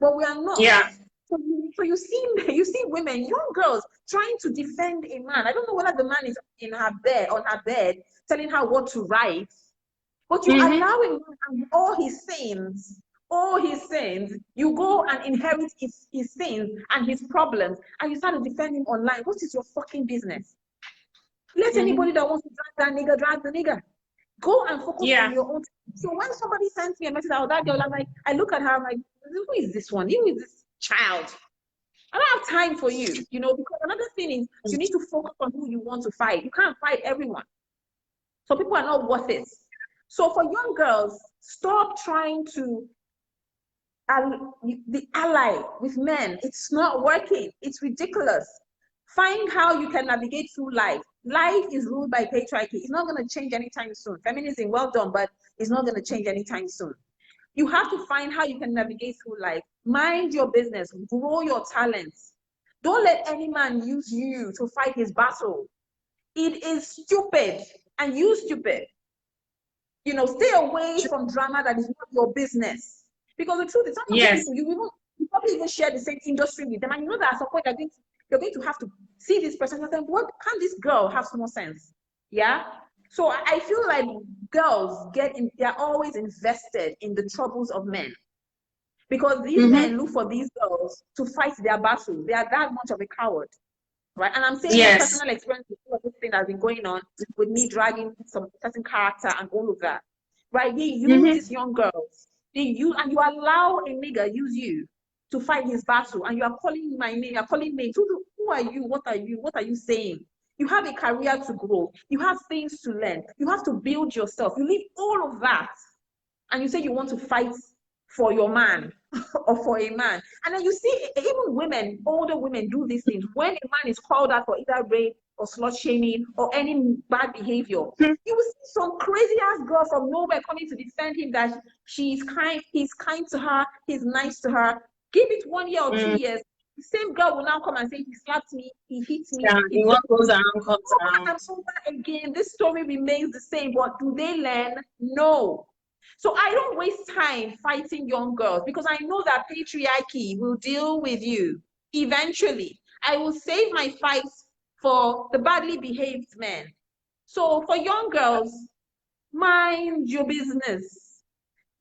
but we are not.
Yeah.
So you see women, young girls, trying to defend a man. I don't know whether the man is on her bed, telling her what to write, but you allow him all his sins, you go and inherit his sins and his problems, and you start to defend him online. What is your fucking business? Let anybody that wants to drag the nigga. Go and focus on your own. So when somebody sends me a message about that girl, I look at her, I'm like, who is this one? Who is this child? I don't have time for you, because another thing is you need to focus on who you want to fight. You can't fight everyone. So people are not worth it. So for young girls, stop trying to the ally with men. It's not working. It's ridiculous. Find how you can navigate through life. Life is ruled by patriarchy. It's not going to change anytime soon. Feminism, well done, but it's not going to change anytime soon. You have to find how you can navigate through life. Mind your business. Grow your talents. Don't let any man use you to fight his battle. It is stupid, and you stupid. Stay away from drama that is not your business. Because the truth is, some of these people, you probably even share the same industry with them, and you know that at some point you're going to have to see this person and say, what can this girl have some more sense? Yeah. So I feel like girls they're always invested in the troubles of men, because these men look for these girls to fight their battle. They are that much of a coward, right? And I'm saying my personal experience with all of this thing that's been going on with me dragging some certain character and all of that, right? They use these young girls. And you allow a nigga use you to fight his battle, and you are calling my name, you're calling names. Who are you? What are you saying? You have a career to grow. You have things to learn. You have to build yourself. You leave all of that, and you say you want to fight for your man or for a man. And then you see even women, older women, do these things. When a man is called out for either rape or slut shaming or any bad behavior, you will see some crazy ass girl from nowhere coming to defend him, that he's kind to her, he's nice to her. Give it 1 year or 2 years, the same girl will now come and say, he slapped me, he hit me.
Yeah, what goes around comes around.
Again, this story remains the same, but do they learn? No. So I don't waste time fighting young girls, because I know that patriarchy will deal with you eventually. I will save my fights for the badly behaved men. So for young girls, mind your business,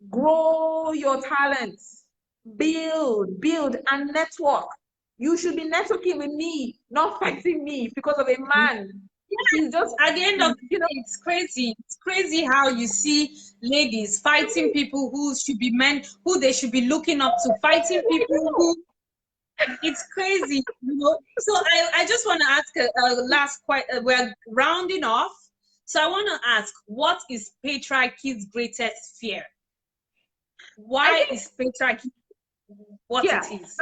grow your talents, build and network. You should be networking with me, not fighting me because of a man. He's just
at the end of the day, it's crazy. It's crazy how you see ladies fighting people who should be men, who they should be looking up to, fighting people who. It's crazy, So I just want to ask a last question. We're rounding off, so I want to ask, what is patriarchy's greatest fear? Why is patriarchy what it is?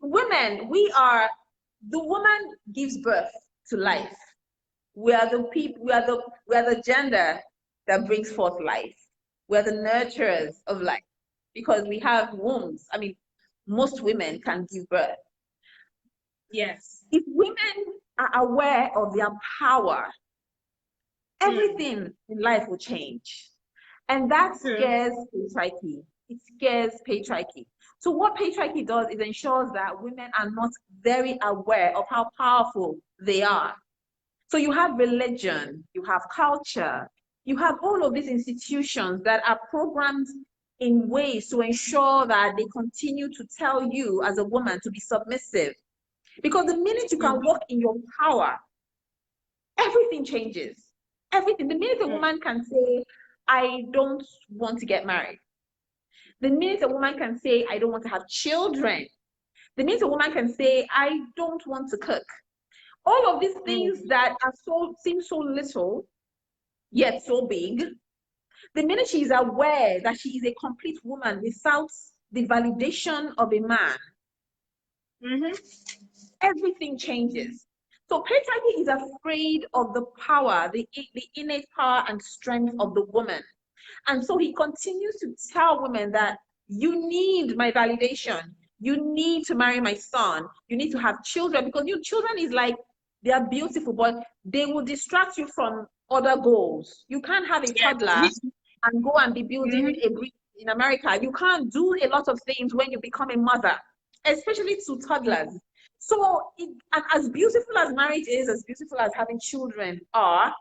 Women, the woman gives birth to life. We are the people, we are the gender that brings forth life. We are the nurturers of life, because we have wombs. I mean, most women can give birth.
Yes.
If women are aware of their power, everything in life will change. And that scares patriarchy. It scares patriarchy. So what patriarchy does is ensures that women are not very aware of how powerful they are. So you have religion, you have culture, you have all of these institutions that are programmed in ways to ensure that they continue to tell you as a woman to be submissive. Because the minute you can walk in your power, everything changes. Everything. The minute a woman can say, I don't want to get married. The minute a woman can say, I don't want to have children. The minute a woman can say, I don't want to cook. All of these things that are seem so little, yet so big. The minute she is aware that she is a complete woman without the validation of a man, everything changes. So patriarchy is afraid of the power, the innate power and strength of the woman. And so he continues to tell women that you need my validation. You need to marry my son. You need to have children, because your children is like, they are beautiful, but they will distract you from other goals. You can't have a toddler and go and be building a bridge in America. You can't do a lot of things when you become a mother, especially to toddlers. So, and as beautiful as marriage is, as beautiful as having children are,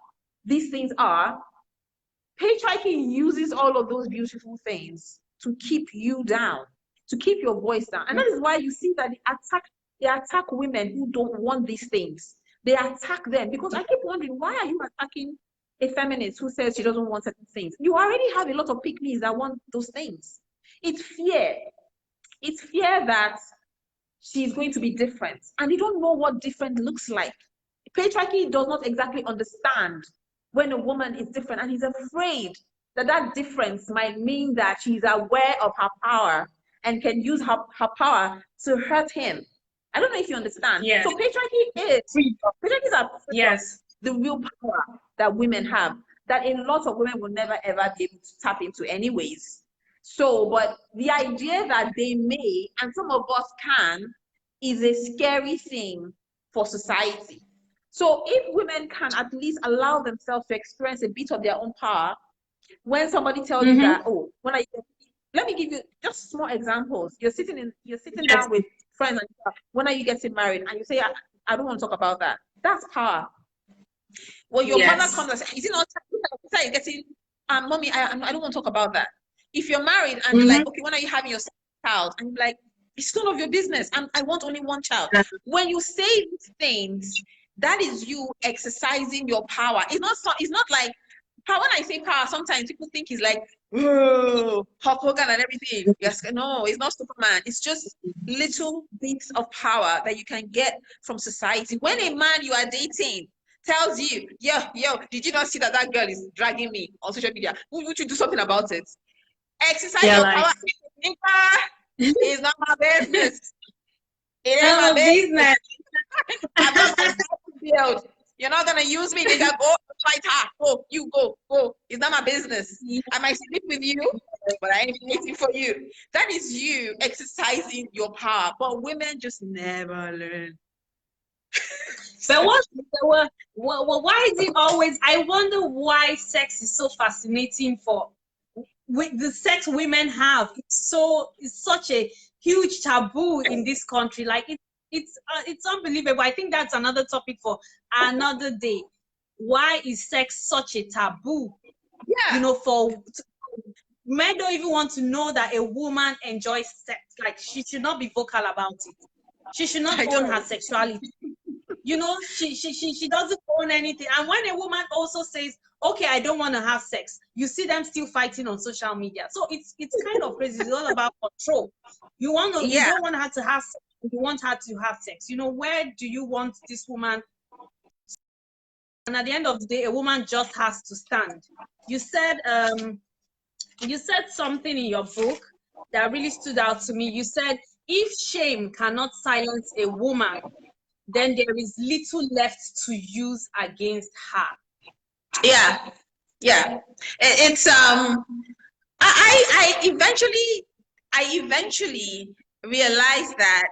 these things are, patriarchy uses all of those beautiful things to keep you down, to keep your voice down. And that is why you see that they attack women who don't want these things. They attack them, because I keep wondering, why are you attacking a feminist who says she doesn't want certain things? You already have a lot of pick-me's that want those things. It's fear. It's fear that she's going to be different, and they don't know what different looks like. Patriarchy does not exactly understand when a woman is different, and he's afraid that that difference might mean that she's aware of her power and can use her power to hurt him. I don't know if you understand.
Yes.
So patriarchy is the real power that women have, that a lot of women will never ever be able to tap into anyways. So, but the idea that they may, and some of us can, is a scary thing for society. So if women can at least allow themselves to experience a bit of their own power, when somebody tells you that, oh, let me give you just small examples. You're sitting down with friends and stuff. When are you getting married? And you say, I don't want to talk about that. That's power. When your mother comes and says, is it not time you're getting, mommy, I don't want to talk about that. If you're married and you're like, okay, when are you having your child? And you're like, it's none of your business. I want only one child. When you say these things, that is you exercising your power. It's not like power. When I say power, sometimes people think it's like, oh, Hulk Hogan and everything. Yes, no, it's not Superman. It's just little bits of power that you can get from society. When a man you are dating tells you, yo, did you not see that girl is dragging me on social media? Would you do something about it? Exercise your power. It's not my business. It ain't my business. I'm not gonna build. You're not gonna use me, nigga. Go fight her. Go, you go. It's not my business. I might sleep with you, but I ain't waiting for you. That is you exercising your power. But women just never learn.
But why is it always? I wonder why sex is so fascinating for with the sex women have. It's such a huge taboo in this country. Like it's unbelievable. I think that's another topic for another day. Why is sex such a taboo?
Yeah.
You know, for men don't even want to know that a woman enjoys sex. Like, she should not be vocal about it. She should not own her sexuality. You know, she doesn't own anything. And when a woman also says, okay, I don't want to have sex, you see them still fighting on social media. So it's kind of crazy. It's all about control. You don't want her to have sex. You want her to have sex. You know, where do you want this woman? And at the end of the day, a woman just has to stand. You said something in your book that really stood out to me. You said, if shame cannot silence a woman, then there is little left to use against her.
Yeah. It's I eventually realized that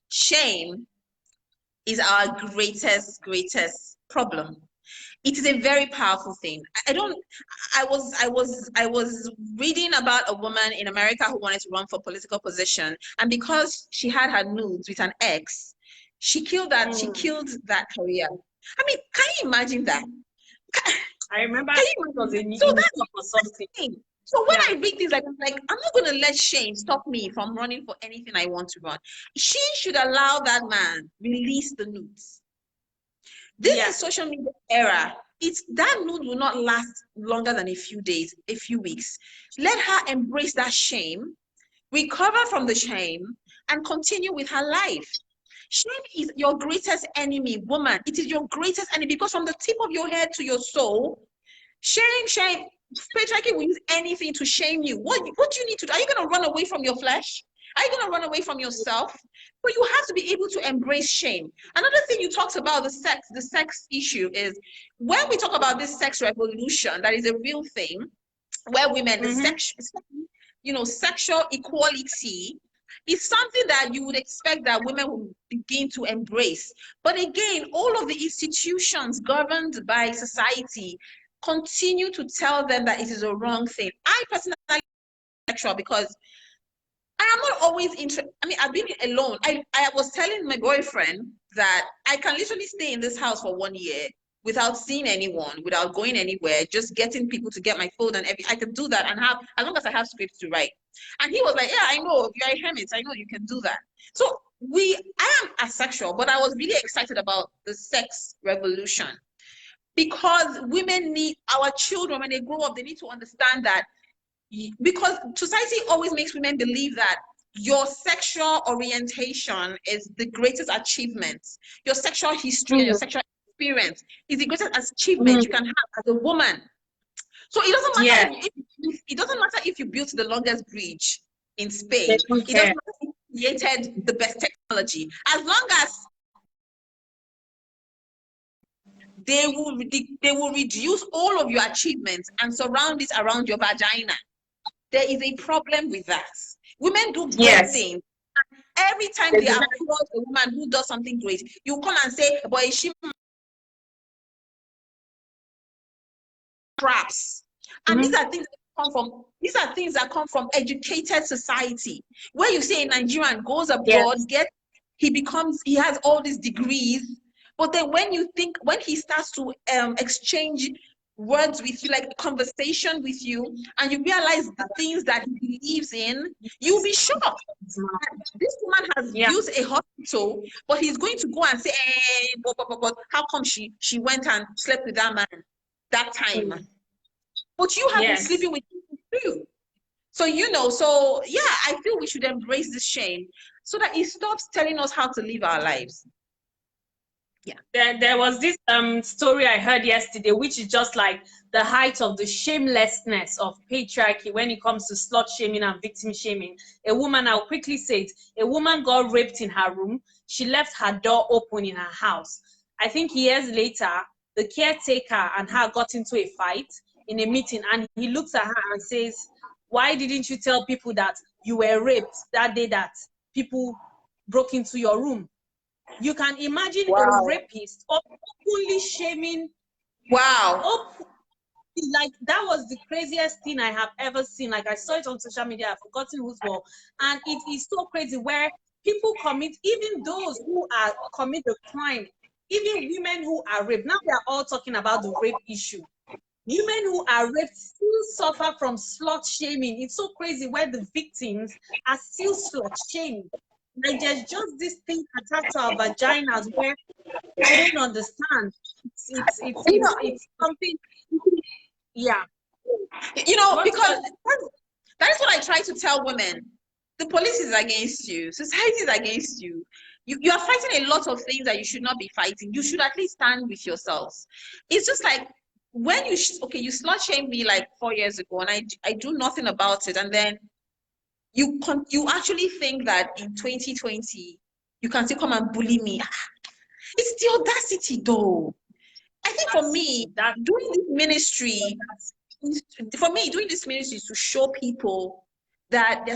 shame is our greatest problem. It is a very powerful thing. I was reading about a woman in America who wanted to run for political position, and because she had her nudes with an ex, she killed that career. I mean, can you imagine that?
I remember it was a news or something.
So when I read this, I'm like, I'm not going to let shame stop me from running for anything I want to run. She should allow that man release the nudes. This is social media era. it's that mood will not last longer than a few days, a few weeks. Let her embrace that shame, recover from the shame, and continue with her life. Shame is your greatest enemy, woman. It is your greatest enemy because from the tip of your head to your soul, shame, patriarchy will use anything to shame you. What do you need to do? Are you going to run away from your flesh? Are you going to run away from yourself? But you have to be able to embrace shame. Another thing you talked about the sex issue is when we talk about this sex revolution, that is a real thing, where women, the sex, sexual equality is something that you would expect that women will begin to embrace. But again, all of the institutions governed by society continue to tell them that it is a wrong thing. I personally sexual because I am not always interested. I mean, I've been alone. I was telling my boyfriend that I can literally stay in this house for 1 year without seeing anyone, without going anywhere, just getting people to get my phone and everything. I can do that and have, as long as I have scripts to write. And he was like, yeah, I know, you're a hermit. I know you can do that. So I am asexual, but I was really excited about the sex revolution because women need, our children, when they grow up, they need to understand that because society always makes women believe that your sexual orientation is the greatest achievement. Your sexual history and your sexual experience is the greatest achievement you can have as a woman. So it doesn't matter it doesn't matter if you built the longest bridge in Spain. It doesn't matter if you created the best technology. As long as they will reduce all of your achievements and surround it around your vagina. There is a problem with that. Women do great things. Every time they applaud a woman who does something great, you come and say, "Boy, she craps." And these are things that come from educated society. Where you say a Nigerian goes abroad, he has all these degrees, but then when he starts to exchange words with you, like conversation with you, and you realize the things that he believes in, you'll be shocked. This woman has built a hospital, but he's going to go and say, but how come she went and slept with that man that time? But you have been sleeping with him too. So, I feel we should embrace this shame so that it stops telling us how to live our lives.
There was this story I heard yesterday, which is just like the height of the shamelessness of patriarchy when it comes to slut shaming and victim shaming. A woman, I'll quickly say it, a woman got raped in her room. She left her door open in her house. I think years later, the caretaker and her got into a fight in a meeting, and he looks at her and says, "Why didn't you tell people that you were raped that day that people broke into your room?" You can imagine a rapist openly shaming. Like that was the craziest thing I have ever seen. Like I saw it on social media, I've forgotten who's for, and it is so crazy where people commit, even those who are commit the crime, even women who are raped. Now we are all talking about the rape issue. Women who are raped still suffer from slut shaming. It's so crazy where the victims are still slut shamed. Like there's just this thing attached to our vaginas where I don't understand. It's something.
Because that is what I try to tell women. The police is against you. Society is against you. You are fighting a lot of things that you should not be fighting. You should at least stand with yourselves. It's just like when you slut shamed me like 4 years ago, and I do nothing about it, and then you actually think that in 2020 you can still come and bully me. It's the audacity, though. I think for me, doing this ministry is to show people that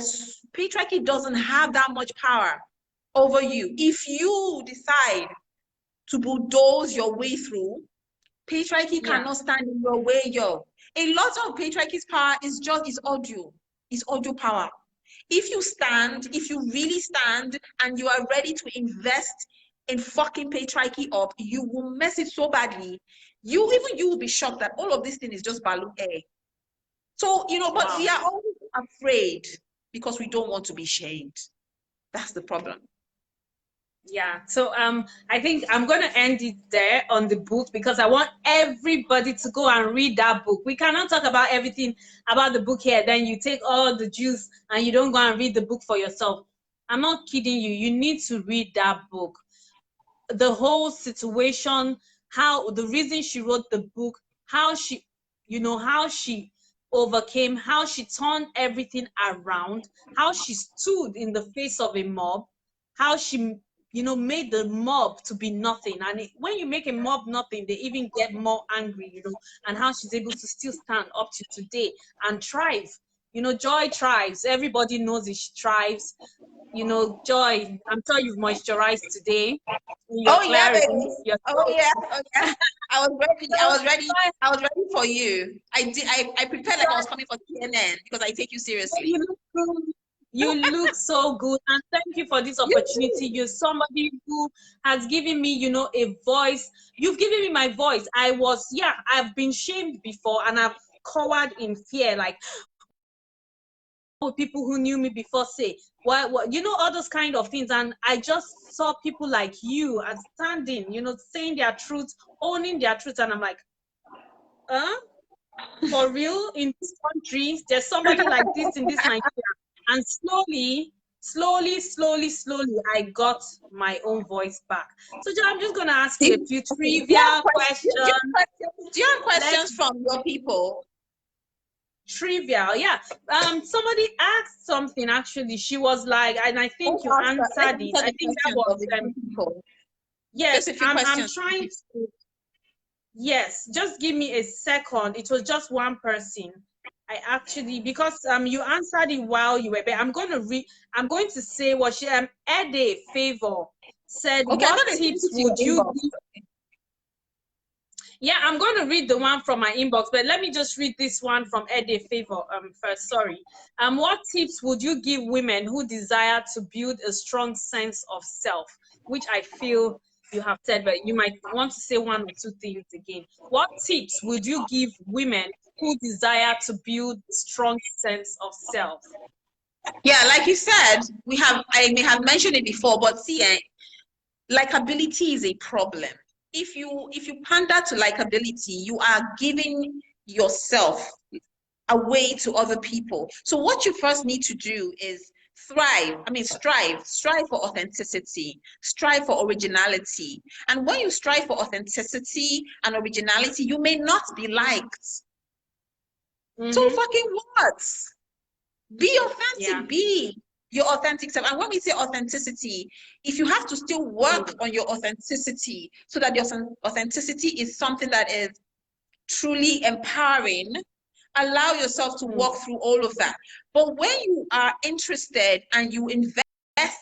patriarchy doesn't have that much power over you. If you decide to bulldoze your way through, patriarchy cannot stand in your way, yo. A lot of patriarchy's power is audio. It's audio power. If you really stand and you are ready to invest in fucking patriarchy up, you will mess it so badly. You will be shocked that all of this thing is just balloon air. So, but we are always afraid because we don't want to be shamed. That's the problem.
Yeah, so I think I'm going to end it there on the book, because I want everybody to go and read that book. We cannot talk about everything about the book here, then you take all the juice and you don't go and read the book for yourself. I'm not kidding you. You need to read that book. The whole situation, how the reason she wrote the book, how she, how she overcame, how she turned everything around, how she stood in the face of a mob, how she, made the mob to be nothing. And when you make a mob nothing, they even get more angry, and how she's able to still stand up to today and thrive. Joy thrives. Everybody knows it. She thrives. Joy, I'm sure you've moisturized today. Your
Oh yeah,
clarity,
baby.
your
Oh yeah. Oh yeah. I was ready. I
so,
was ready. I was ready for you. I did. I prepared like I was coming for CNN because I take you seriously.
you look good. You look so good, and thank you for this
You
opportunity.
too.
You're somebody who has given me, a voice. You've given me my voice. I've been shamed before, and I've cowered in fear. Like, people who knew me before say, what, all those kind of things. And I just saw people like you and standing, saying their truth, owning their truth, and I'm like, for real, in this country there's somebody like this in this Nigeria? And slowly I got my own voice back. So I'm just gonna ask you a few
Okay. Do you have
trivia
questions?
questions.
Do you have
Let's
questions from your people?
trivial, yeah. Somebody asked something, actually. She was like, and I think you
Let's
answered it.
answer
I
the
think that
questions
was
of the few people. Just
yes.
a few
I'm
questions.
trying to. Yes, just give me a second. It was just one person. I actually, because you answered it while you were there. I'm going to say what she Ede Favor said.
Okay, I
What
thought they sent
tips
it to your
would you
inbox.
give? Yeah, I'm going to read the one from my inbox, but let me just read this one from Ede Favor first. Sorry. What tips would you give women who desire to build a strong sense of self? Which I feel you have said, but you might want to say one or two things again. What tips would you give women who desire to build a strong sense of self?
Yeah, like you said, I may have mentioned it before, but see, likability is a problem. If you pander to likability, you are giving yourself away to other people. So what you first need to do is strive for authenticity, strive for originality. And when you strive for authenticity and originality, you may not be liked. So
Mm-hmm.
fucking what? Be
Yeah.
authentic, be your authentic self. And when we say authenticity, if you have to still work on your authenticity so that your authenticity is something that is truly empowering, allow yourself to walk through all of that. But when you are interested and you invest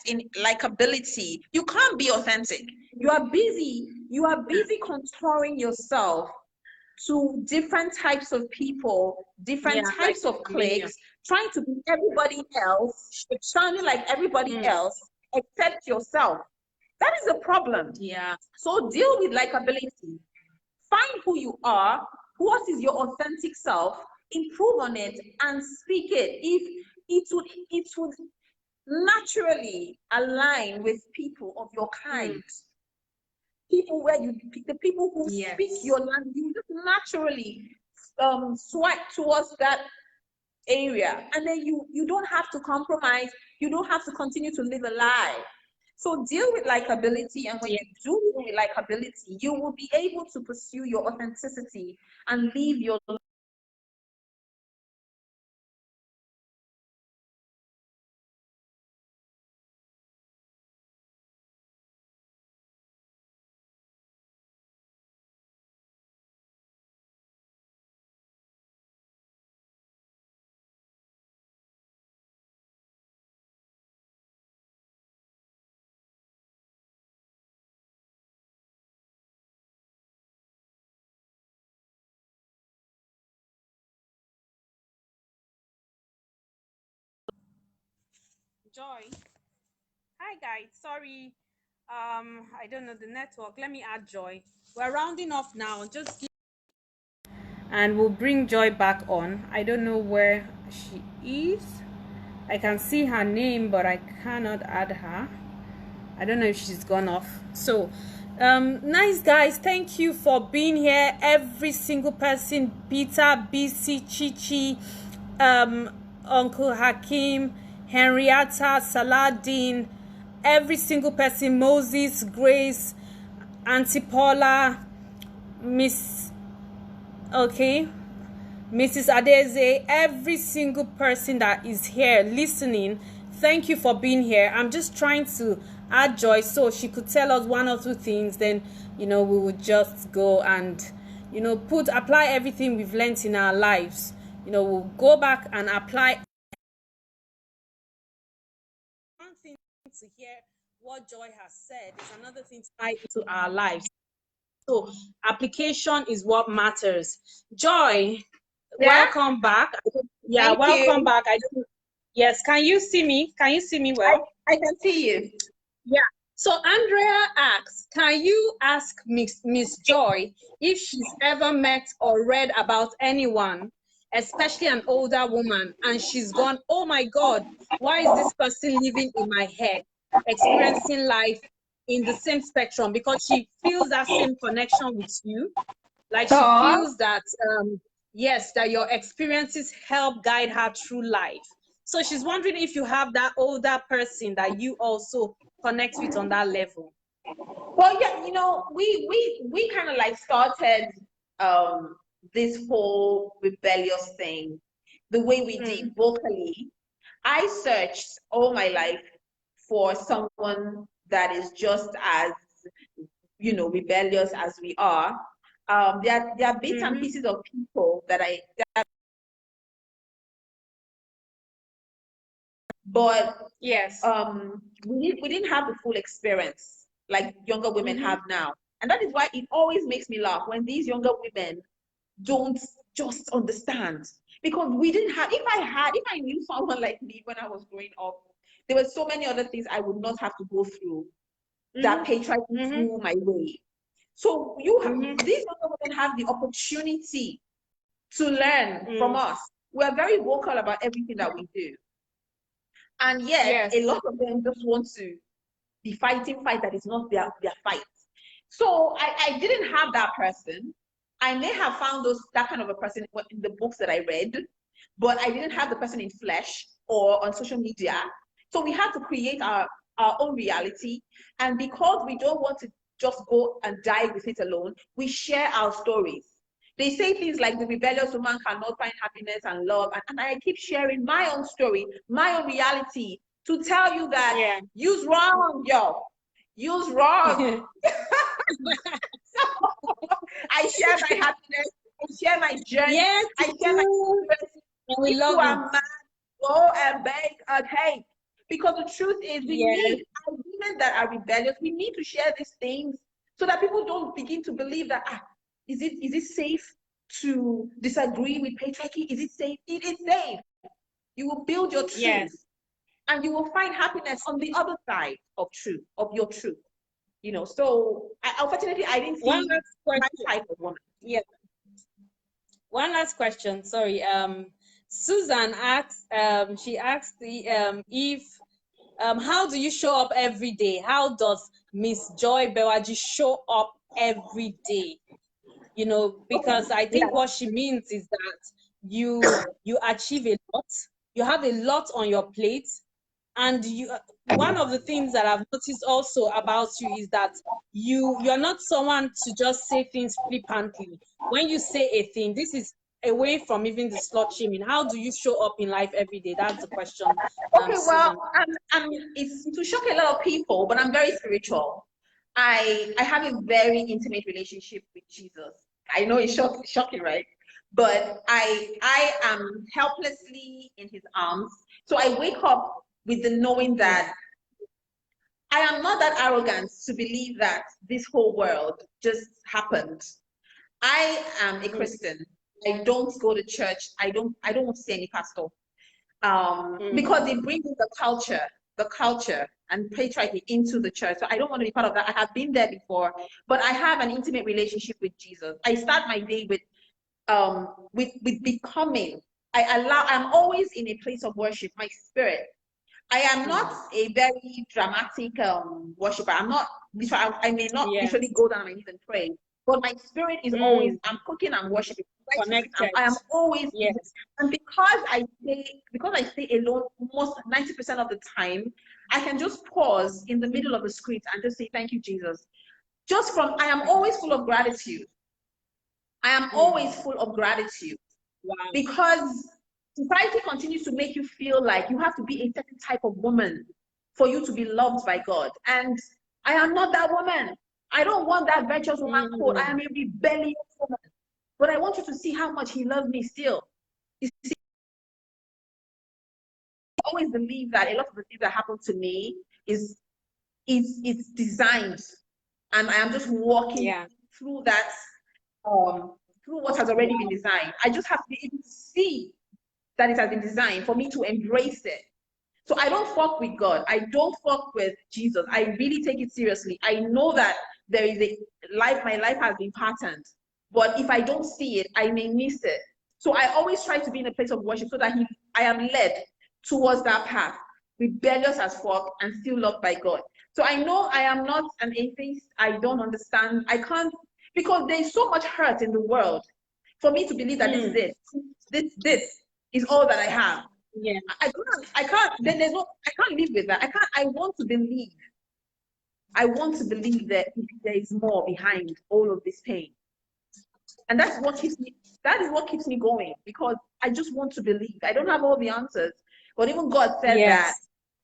in likability, you can't be authentic. You are busy contouring yourself to different types of people, different
Yeah, like
types of
chameleon.
cliques, trying to be everybody else, sounding like everybody
Mm.
else except yourself. That is a problem.
Yeah.
So deal with likability. Find who you are, what is your authentic self, improve on it, and speak it. If it would naturally align with people of your
Mm.
kind, people where you the people who speak
Yes.
your language, you just naturally swipe towards that area, and then you don't have to compromise, you don't have to continue to live a lie. So deal with likability, and when
Yeah.
you do deal with likability, you will be able to pursue your authenticity and live your
Joy. Hi guys. Sorry. I don't know the network. Let me add Joy. We're rounding off now. And we'll bring Joy back on. I don't know where she is. I can see her name, but I cannot add her. I don't know if she's gone off. So nice guys, thank you for being here. Every single person, Peter, BC, Chichi, Uncle Hakim, Henrietta, Saladin, every single person, Moses, Grace, Auntie Paula, Miss, okay, Mrs. Adeze, every single person that is here listening, thank you for being here. I'm just trying to add Joy so she could tell us one or two things, then we would just go and apply everything we've learned in our lives. We'll go back and apply. One thing to hear what Joy has said is another thing to apply into our lives. So application is what matters. Joy, welcome back. Yeah, welcome back. Yes, can you see me? Can you see me well?
I can see you.
Yeah. So Andrea asks, can you ask Miss Joy if she's ever met or read about anyone, especially an older woman, and she's gone, oh my God, why is this person living in my head, experiencing life in the same spectrum? Because she feels that same connection with you. Like she feels that, yes, that your experiences help guide her through life. So she's wondering if you have that older person that you also connect with on that level.
Well, yeah, we kind of like started this whole rebellious thing the way we did vocally. I searched all my life for someone that is just as rebellious as we are. There are bits and pieces of people but
yes,
we didn't have the full experience like younger women have now, and that is why it always makes me laugh when these younger women don't just understand, because we didn't have. If I knew someone like me when I was growing up, there were so many other things I would not have to go through that patriarchy threw my way. So these younger women have the opportunity to learn from us. We're very vocal about everything that we do. And yet, a lot of them just want to be fighting fight that is not their fight. So I didn't have that person. I may have found that kind of a person in the books that I read, but I didn't have the person in flesh or on social media. So we had to create our own reality. And because we don't want to just go and die with it alone, we share our stories. They say things like the rebellious woman cannot find happiness and love. And I keep sharing my own story, my own reality, to tell you that you's wrong, yo. You's wrong. So, I share my happiness. I share my journey.
Yes,
I share my experiences.
We love you.
Are mad, go and bake a cake. Because the truth is, we need women that are rebellious. We need to share these things so that people don't begin to believe that is it safe to disagree with patriarchy? Is it safe? It is safe. You will build your truth, and you will find happiness on the other side of your truth. So unfortunately, I didn't see my type of woman.
Yeah. One last question. Sorry. Susan asked. She asked if how do you show up every day? How does Miss Joy Bewaji show up every day? Because I think what she means is that you achieve a lot. You have a lot on your plate, and one of the things that I've noticed also about you is that you're not someone to just say things flippantly. When you say a thing, this is away from even the slut shaming. How do you show up in life every day? That's the question.
Okay, well, it's to shock a lot of people, but I'm very spiritual. I have a very intimate relationship with Jesus. I know it's shocking, right? But I am helplessly in his arms. So I wake up with the knowing that I am not that arrogant to believe that this whole world just happened. I am a Christian. I don't go to church. I don't want to see any pastor. Because it brings the culture and patriarchy into the church. So I don't want to be part of that. I have been there before, but I have an intimate relationship with Jesus. I start my day with becoming. I'm always in a place of worship, my spirit. I am not a very dramatic worshiper. I'm not literally, I may not literally go down on my knees and pray, but my spirit is always, I'm cooking, I'm worshiping.
Connected.
I am always, and because I stay alone most 90% of the time, I can just pause in the middle of the script and just say, thank you, Jesus. I am always full of gratitude. I am always full of gratitude.
Wow.
Because society continues to make you feel like you have to be a certain type of woman for you to be loved by God. And I am not that woman. I don't want that virtuous woman quote. I am a rebellious woman. But I want you to see how much he loves me still. You see, I always believe that a lot of the things that happen to me is it's designed. And I am just walking through that, through what has already been designed. I just have to be able to see that it has been designed for me to embrace it. So I don't fuck with God. I don't fuck with Jesus. I really take it seriously. I know that there is a life, my life has been patterned. But if I don't see it, I may miss it. So I always try to be in a place of worship so that I am led towards that path, rebellious as fuck and still loved by God. So I know I am not an atheist. I don't understand. I can't, because there's so much hurt in the world for me to believe that this is it. This is all that I have.
Yeah.
I can't live with that. I want to believe. I want to believe that there is more behind all of this pain. And that is what keeps me going, because I just want to believe. I don't have all the answers. But even God said that,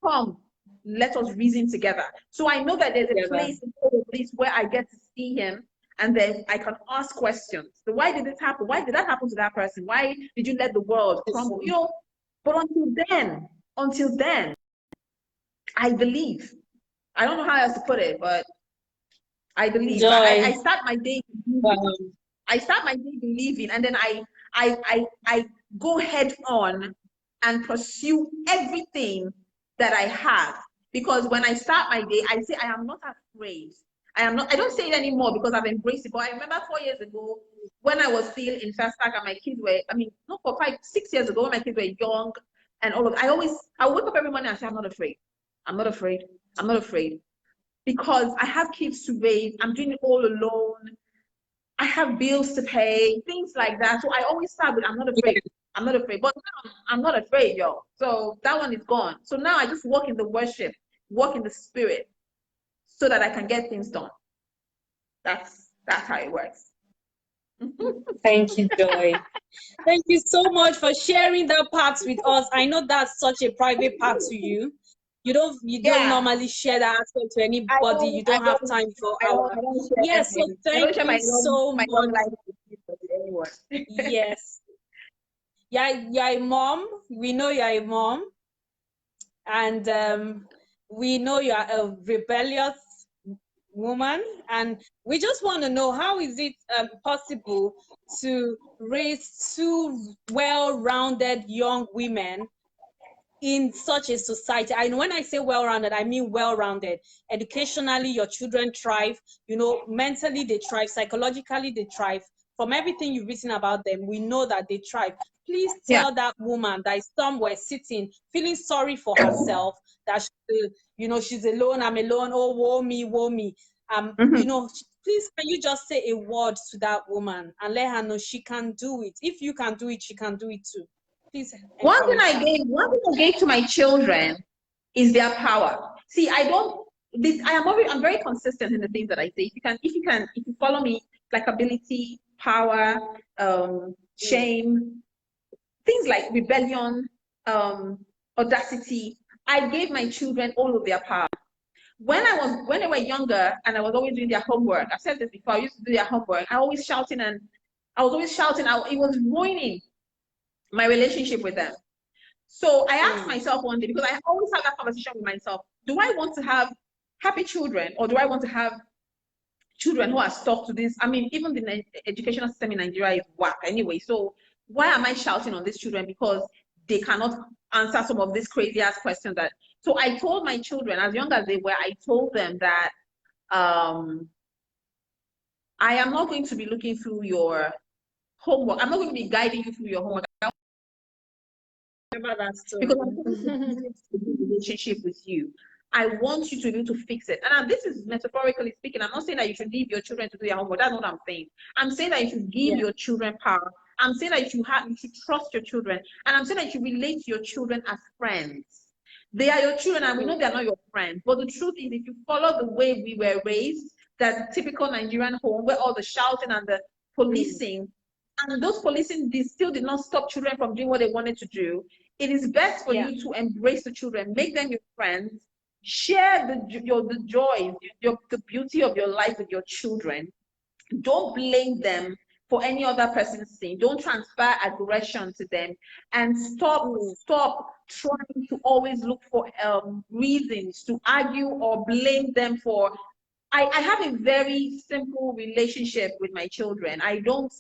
come, let us reason together. So I know that there's a place in all of this where I get to see him, and then I can ask questions. So why did this happen? Why did that happen to that person? Why did you let the world crumble? You know, but until then, I believe. I don't know how else to put it, but I believe.
Joy.
I start my day believing. I start my day believing, and then I go head on and pursue everything that I have. Because when I start my day, I say I am not afraid. I don't say it anymore because I've embraced it. But I remember 4 years ago when I was still in first and my kids were, not 4, 5, 6 years ago when my kids were young and all of I wake up every morning and say, I'm not afraid. I'm not afraid. I'm not afraid. Because I have kids to raise. I'm doing it all alone. I have bills to pay, things like that. So I always start with, I'm not afraid. I'm not afraid. But now I'm not afraid, y'all. So that one is gone. So now I just walk in the worship, walk in the spirit, so that I can get things done. That's how it works.
Thank you, Joy. Thank you so much for sharing that part with us. I know that's such a private part to you. You don't normally share that aspect to anybody. You don't have time for our. Yes, so thank you so much. Yes. You're a mom. We know you're a mom. And we know you are a rebellious woman, and we just want to know, how is it possible to raise two well-rounded young women in such a society? And when I say well-rounded, I mean well-rounded. Educationally, your children thrive, mentally they thrive, psychologically they thrive. From everything you've written about them, we know that they thrive. Please tell that woman that is somewhere sitting, feeling sorry for herself, that she's alone, I'm alone, oh, woe me, woe me. Please, can you just say a word to that woman and let her know she can do it? If you can do it, she can do it too. Please.
One thing I gave to my children is their power. See, I'm very consistent in the things that I say. If you follow me, like ability, power, shame, things like rebellion, audacity, I gave my children all of their power. When they were younger and I was always doing their homework, I've said this before, I used to do their homework. I was always shouting. It was ruining my relationship with them. So I asked myself one day, because I always have that conversation with myself, do I want to have happy children, or do I want to have children who are stuck to this? Even the educational system in Nigeria is whack anyway. So why am I shouting on these children? Because they cannot answer some of these crazy ass questions. So I told my children, as young as they were, I told them that I am not going to be looking through your homework. I'm not going to be guiding you through your homework.
Remember that
because
story.
I'm trying to build a good relationship with you. I want you to be able to fix it. And this is metaphorically speaking. I'm not saying that you should leave your children to do their homework. That's not what I'm saying. I'm saying that you should give
Yeah.
your children power. I'm saying that you should trust your children. And I'm saying that you relate to your children as friends. They are your children, and we know they're not your friends. But the truth is, if you follow the way we were raised, that typical Nigerian home where all the shouting and the policing, and those policing still did not stop children from doing what they wanted to do. It is best for you to embrace the children, make them your friends, share the joy, the beauty of your life with your children. Don't blame them for any other person's sin. Don't transfer aggression to them, and stop trying to always look for reasons to argue or blame them for. I have a very simple relationship with my children. I don't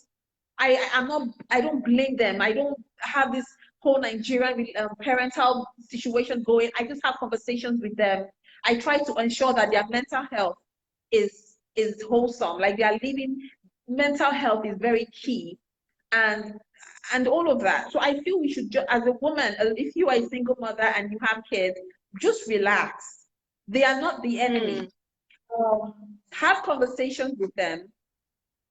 blame them. I don't have this whole Nigerian parental situation going. I just have conversations with them. I try to ensure that their mental health is wholesome. Like they are living, mental health is very key, and all of that. So I feel we should just, as a woman, if you are a single mother and you have kids, just relax. They are not the enemy. Have conversations with them.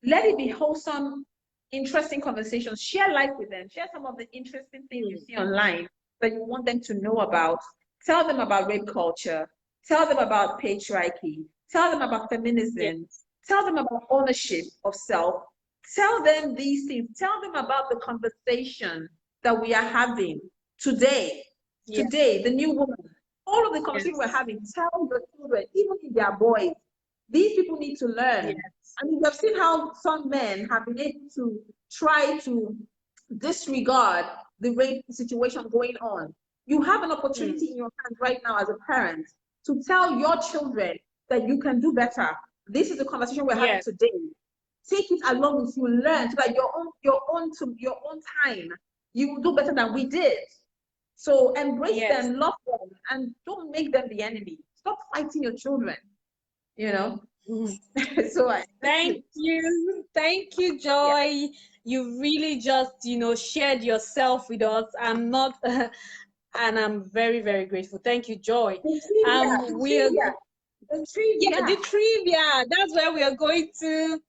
Let it be wholesome, interesting conversations. Share life with them. Share some of the interesting things you see online that you want them to know about. Tell them about rape culture. Tell them about patriarchy. Tell them about feminism. Tell them about ownership of self. Tell them these things. Tell them about the conversation that we are having today. Today, the new woman. All of the conversation we're having, tell the children, even if they are boys, these people need to learn. I mean, we've seen how some men have been able to try to disregard the rape situation going on. You have an opportunity in your hands right now as a parent to tell your children that you can do better. This is the conversation we're having today. Take it along with you, learn so that your own time, you will do better than we did. So embrace them, love them, and don't make them the enemy. Stop fighting your children. You know. So
thank you, Joy. You really just shared yourself with us. I'm not and I'm very, very grateful. Thank you, Joy.
The
trivia, that's where we are going to.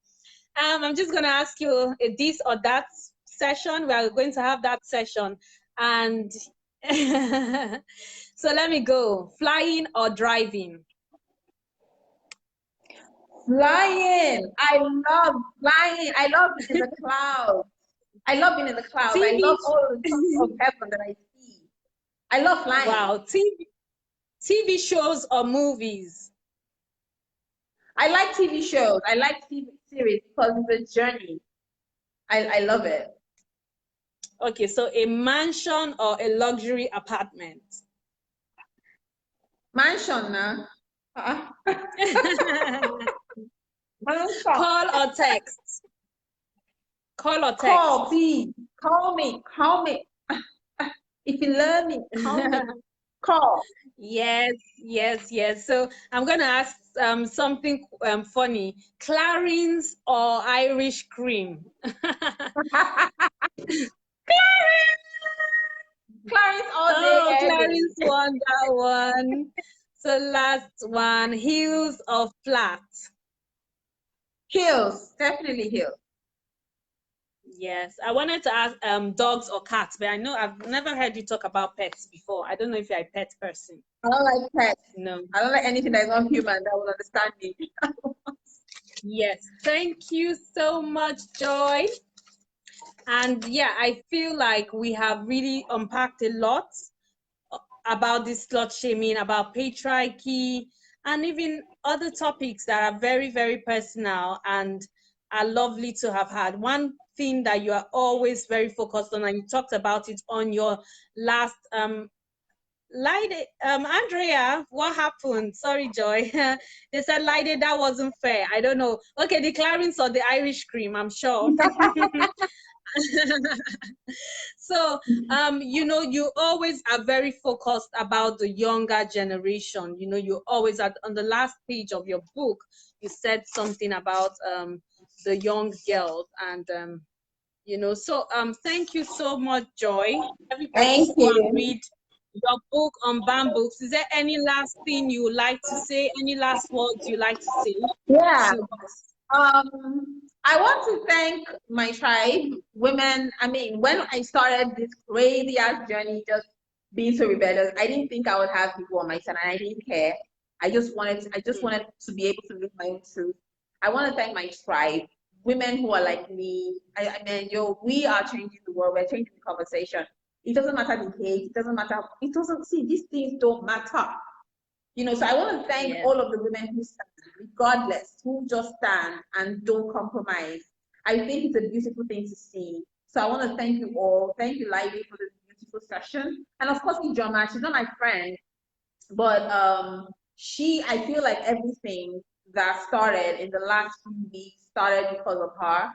I'm just going to ask you this or that session. We are going to have that session, and so let me go. Flying or driving?
Flying. I love flying. I love being in the clouds. I love being in the clouds. I love all the things of heaven that I see. I love flying.
Wow. TV shows or movies?
I like TV shows. I like TV series because it's a journey. I love it.
Okay, so a mansion or a luxury apartment?
Mansion, nah. Mansion.
Call or text? Call or text?
Call, please. Call me. Call me. If you love me, call me. Call.
Yes. So I'm gonna ask something funny. Clarins or Irish cream?
Clarins all day.
Clarins won that one. So last one, heels or flat?
Heels, definitely heels.
Yes, I wanted to ask dogs or cats, but I know I've never heard you talk about pets before. I don't know if you're a pet person.
I don't like pets.
No.
I don't like anything that is not human that will understand me.
Yes, thank you so much, Joy. And yeah, I feel like we have really unpacked a lot about this slut shaming, about patriarchy, and even other topics that are very, very personal and are lovely to have had. One thing that you are always very focused on, and you talked about it on your last Andrea, what happened? Sorry, Joy. They said Lide, that wasn't fair. I don't know. Okay, the Clarence or the Irish cream, I'm sure. So you always are very focused about the younger generation. You always on the last page of your book, you said something about the young girls, and You know, so thank you so much, Joy. Everybody
Thank
should go and
you.
read your book on bamboos. Is there any last thing you would like to say? Any last words you like to say
Yeah.
to us?
I want to thank my tribe, women. I mean, when I started this crazy ass journey, just being so rebellious, I didn't think I would have people on my side, and I didn't care. I just wanted to be able to live my own truth. I want to thank my tribe, women who are like me. I mean, we are changing the world. We're changing the conversation. It doesn't matter the hate. It doesn't matter. It doesn't see these things don't matter. You know, so I want to thank
Yeah.
all of the women who stand, regardless, who just stand and don't compromise. I think it's a beautiful thing to see. So I want to thank you all. Thank you, Lively, for this beautiful session. And of course, Ijoma, she's not my friend, but I feel like everything that started in the last few weeks started because of her.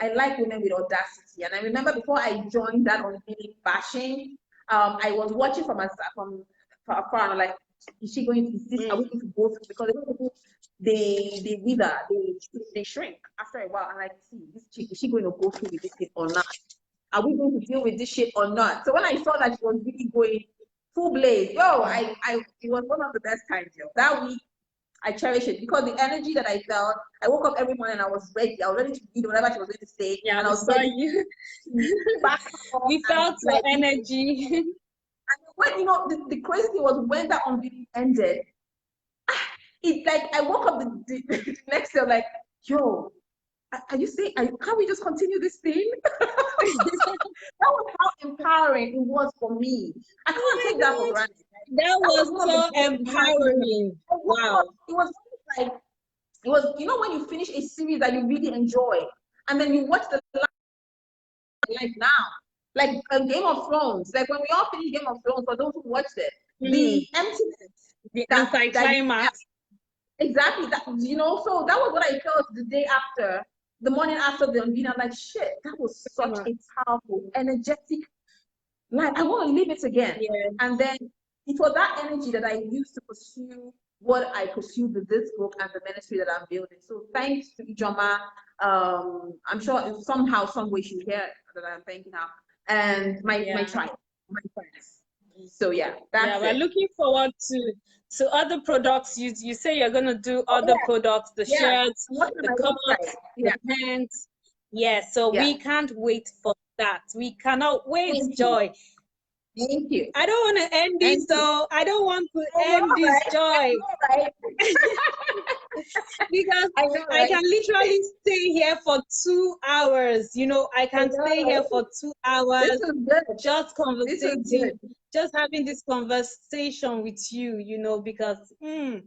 I like women with audacity. And I remember before I joined that unveiling bashing, I was watching from afar, and I'm like, is she going to, is this, are we going to go through? Because people, they wither, they shrink after a while. And like, see, this chick, is she going to go through with this thing or not? Are we going to deal with this shit or not? So when I saw that she was really going full blaze, it was one of the best times, yo. That week, I cherish it because the energy that I felt, I woke up every morning, I was ready. I was ready to read whatever she was going to say.
Yeah,
and I
we
was
saw
ready
you.
to back her
We
and
felt your
like,
energy.
and when, the crazy thing was when that unveiling ended, it's like I woke up the next day, I'm like, yo, are you saying, can we just continue this thing? That was how empowering it was for me. I
Oh
can't take
my
that for
God.
granted.
That
That was
was
one of the
so
most empowering moments.
empowering. Wow.
It was like, it was, when you finish a series that you really enjoy, and then you watch the life now, like Game of Thrones, like when we all finished Game of Thrones, for those who watched it, the emptiness
The
that you have.
anticlimax.
Exactly that, so that was what I felt the day after, the morning after the unveiling. I'm like, shit, that was such a powerful, energetic, like I want to live it again.
Yeah.
And then it was that energy that I used to pursue what I pursued with this book and the ministry that I'm building. So thanks to Ijoma. I'm sure somehow, some way she'll hear that I'm thanking her. And my tribe, my friends. So yeah, that's
We're
it.
looking forward to other products. You say you're gonna do
Oh,
other products, the
yeah.
shirts,
I'm working on
the
my website.
cups, the
Yeah.
pants. Yeah, so
Yeah.
we can't wait for that. We cannot wait,
Thank you.
Joy.
Thank you.
I don't want to end
Thank
this
you.
though. I don't want to
I know,
end this,
right?
Joy.
I know, right?
Because
I know,
I
right?
can literally stay here for 2 hours. I can stay here for 2 hours,
This is good.
just
This is
conversating,
good.
just having this conversation with you, because I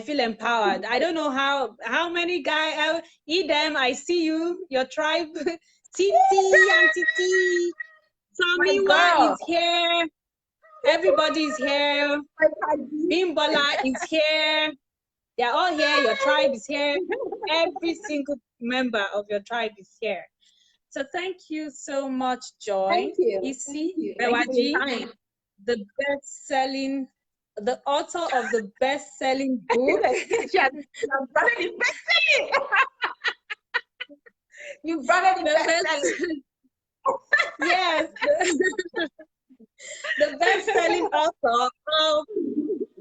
feel empowered. I don't know how many guys, Edem, I see you, your tribe, Titi and Titi,
My
Tomiwa
girl.
is here, everybody is here,
My Kaji.
Bimbola is here. They're all here. Your tribe is here. Every single member of your tribe is here. So thank you so much, Joy.
Thank you.
Isi
Thank you. Thank you for
Bewaji,
your time.
the author of the best-selling book.
You brought it the best-selling.
Yes, the best-selling author of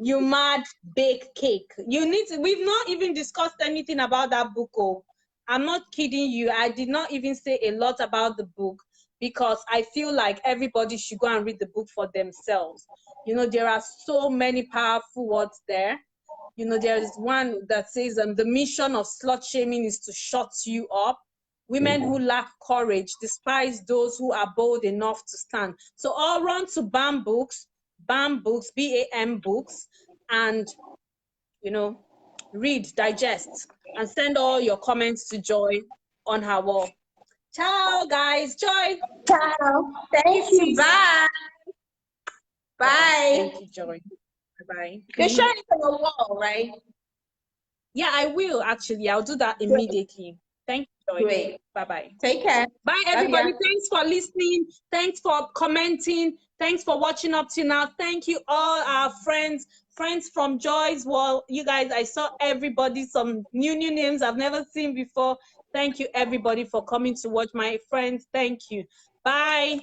You Mad Bake Cake. We've not even discussed anything about that book. Oh, I'm not kidding you. I did not even say a lot about the book because I feel like everybody should go and read the book for themselves. There are so many powerful words there. There is one that says the mission of slut shaming is to shut you up. Women who lack courage despise those who are bold enough to stand. So all run to BAM Books, BAM Books, and read, digest, and send all your comments to Joy on her wall. Ciao, guys. Joy.
Ciao. Thank you. Bye. Bye.
Thank you, Joy. Bye-bye.
You're sharing it on the wall, right?
Yeah, I will actually. I'll do that immediately. Thank you. Joy.
Great.
Bye-bye.
Take care.
Bye, everybody. Thanks for listening. Thanks for commenting. Thanks for watching up to now. Thank you, all our friends from Joy's World. You guys, I saw everybody, some new names I've never seen before. Thank you, everybody, for coming to watch. My friends, thank you. Bye.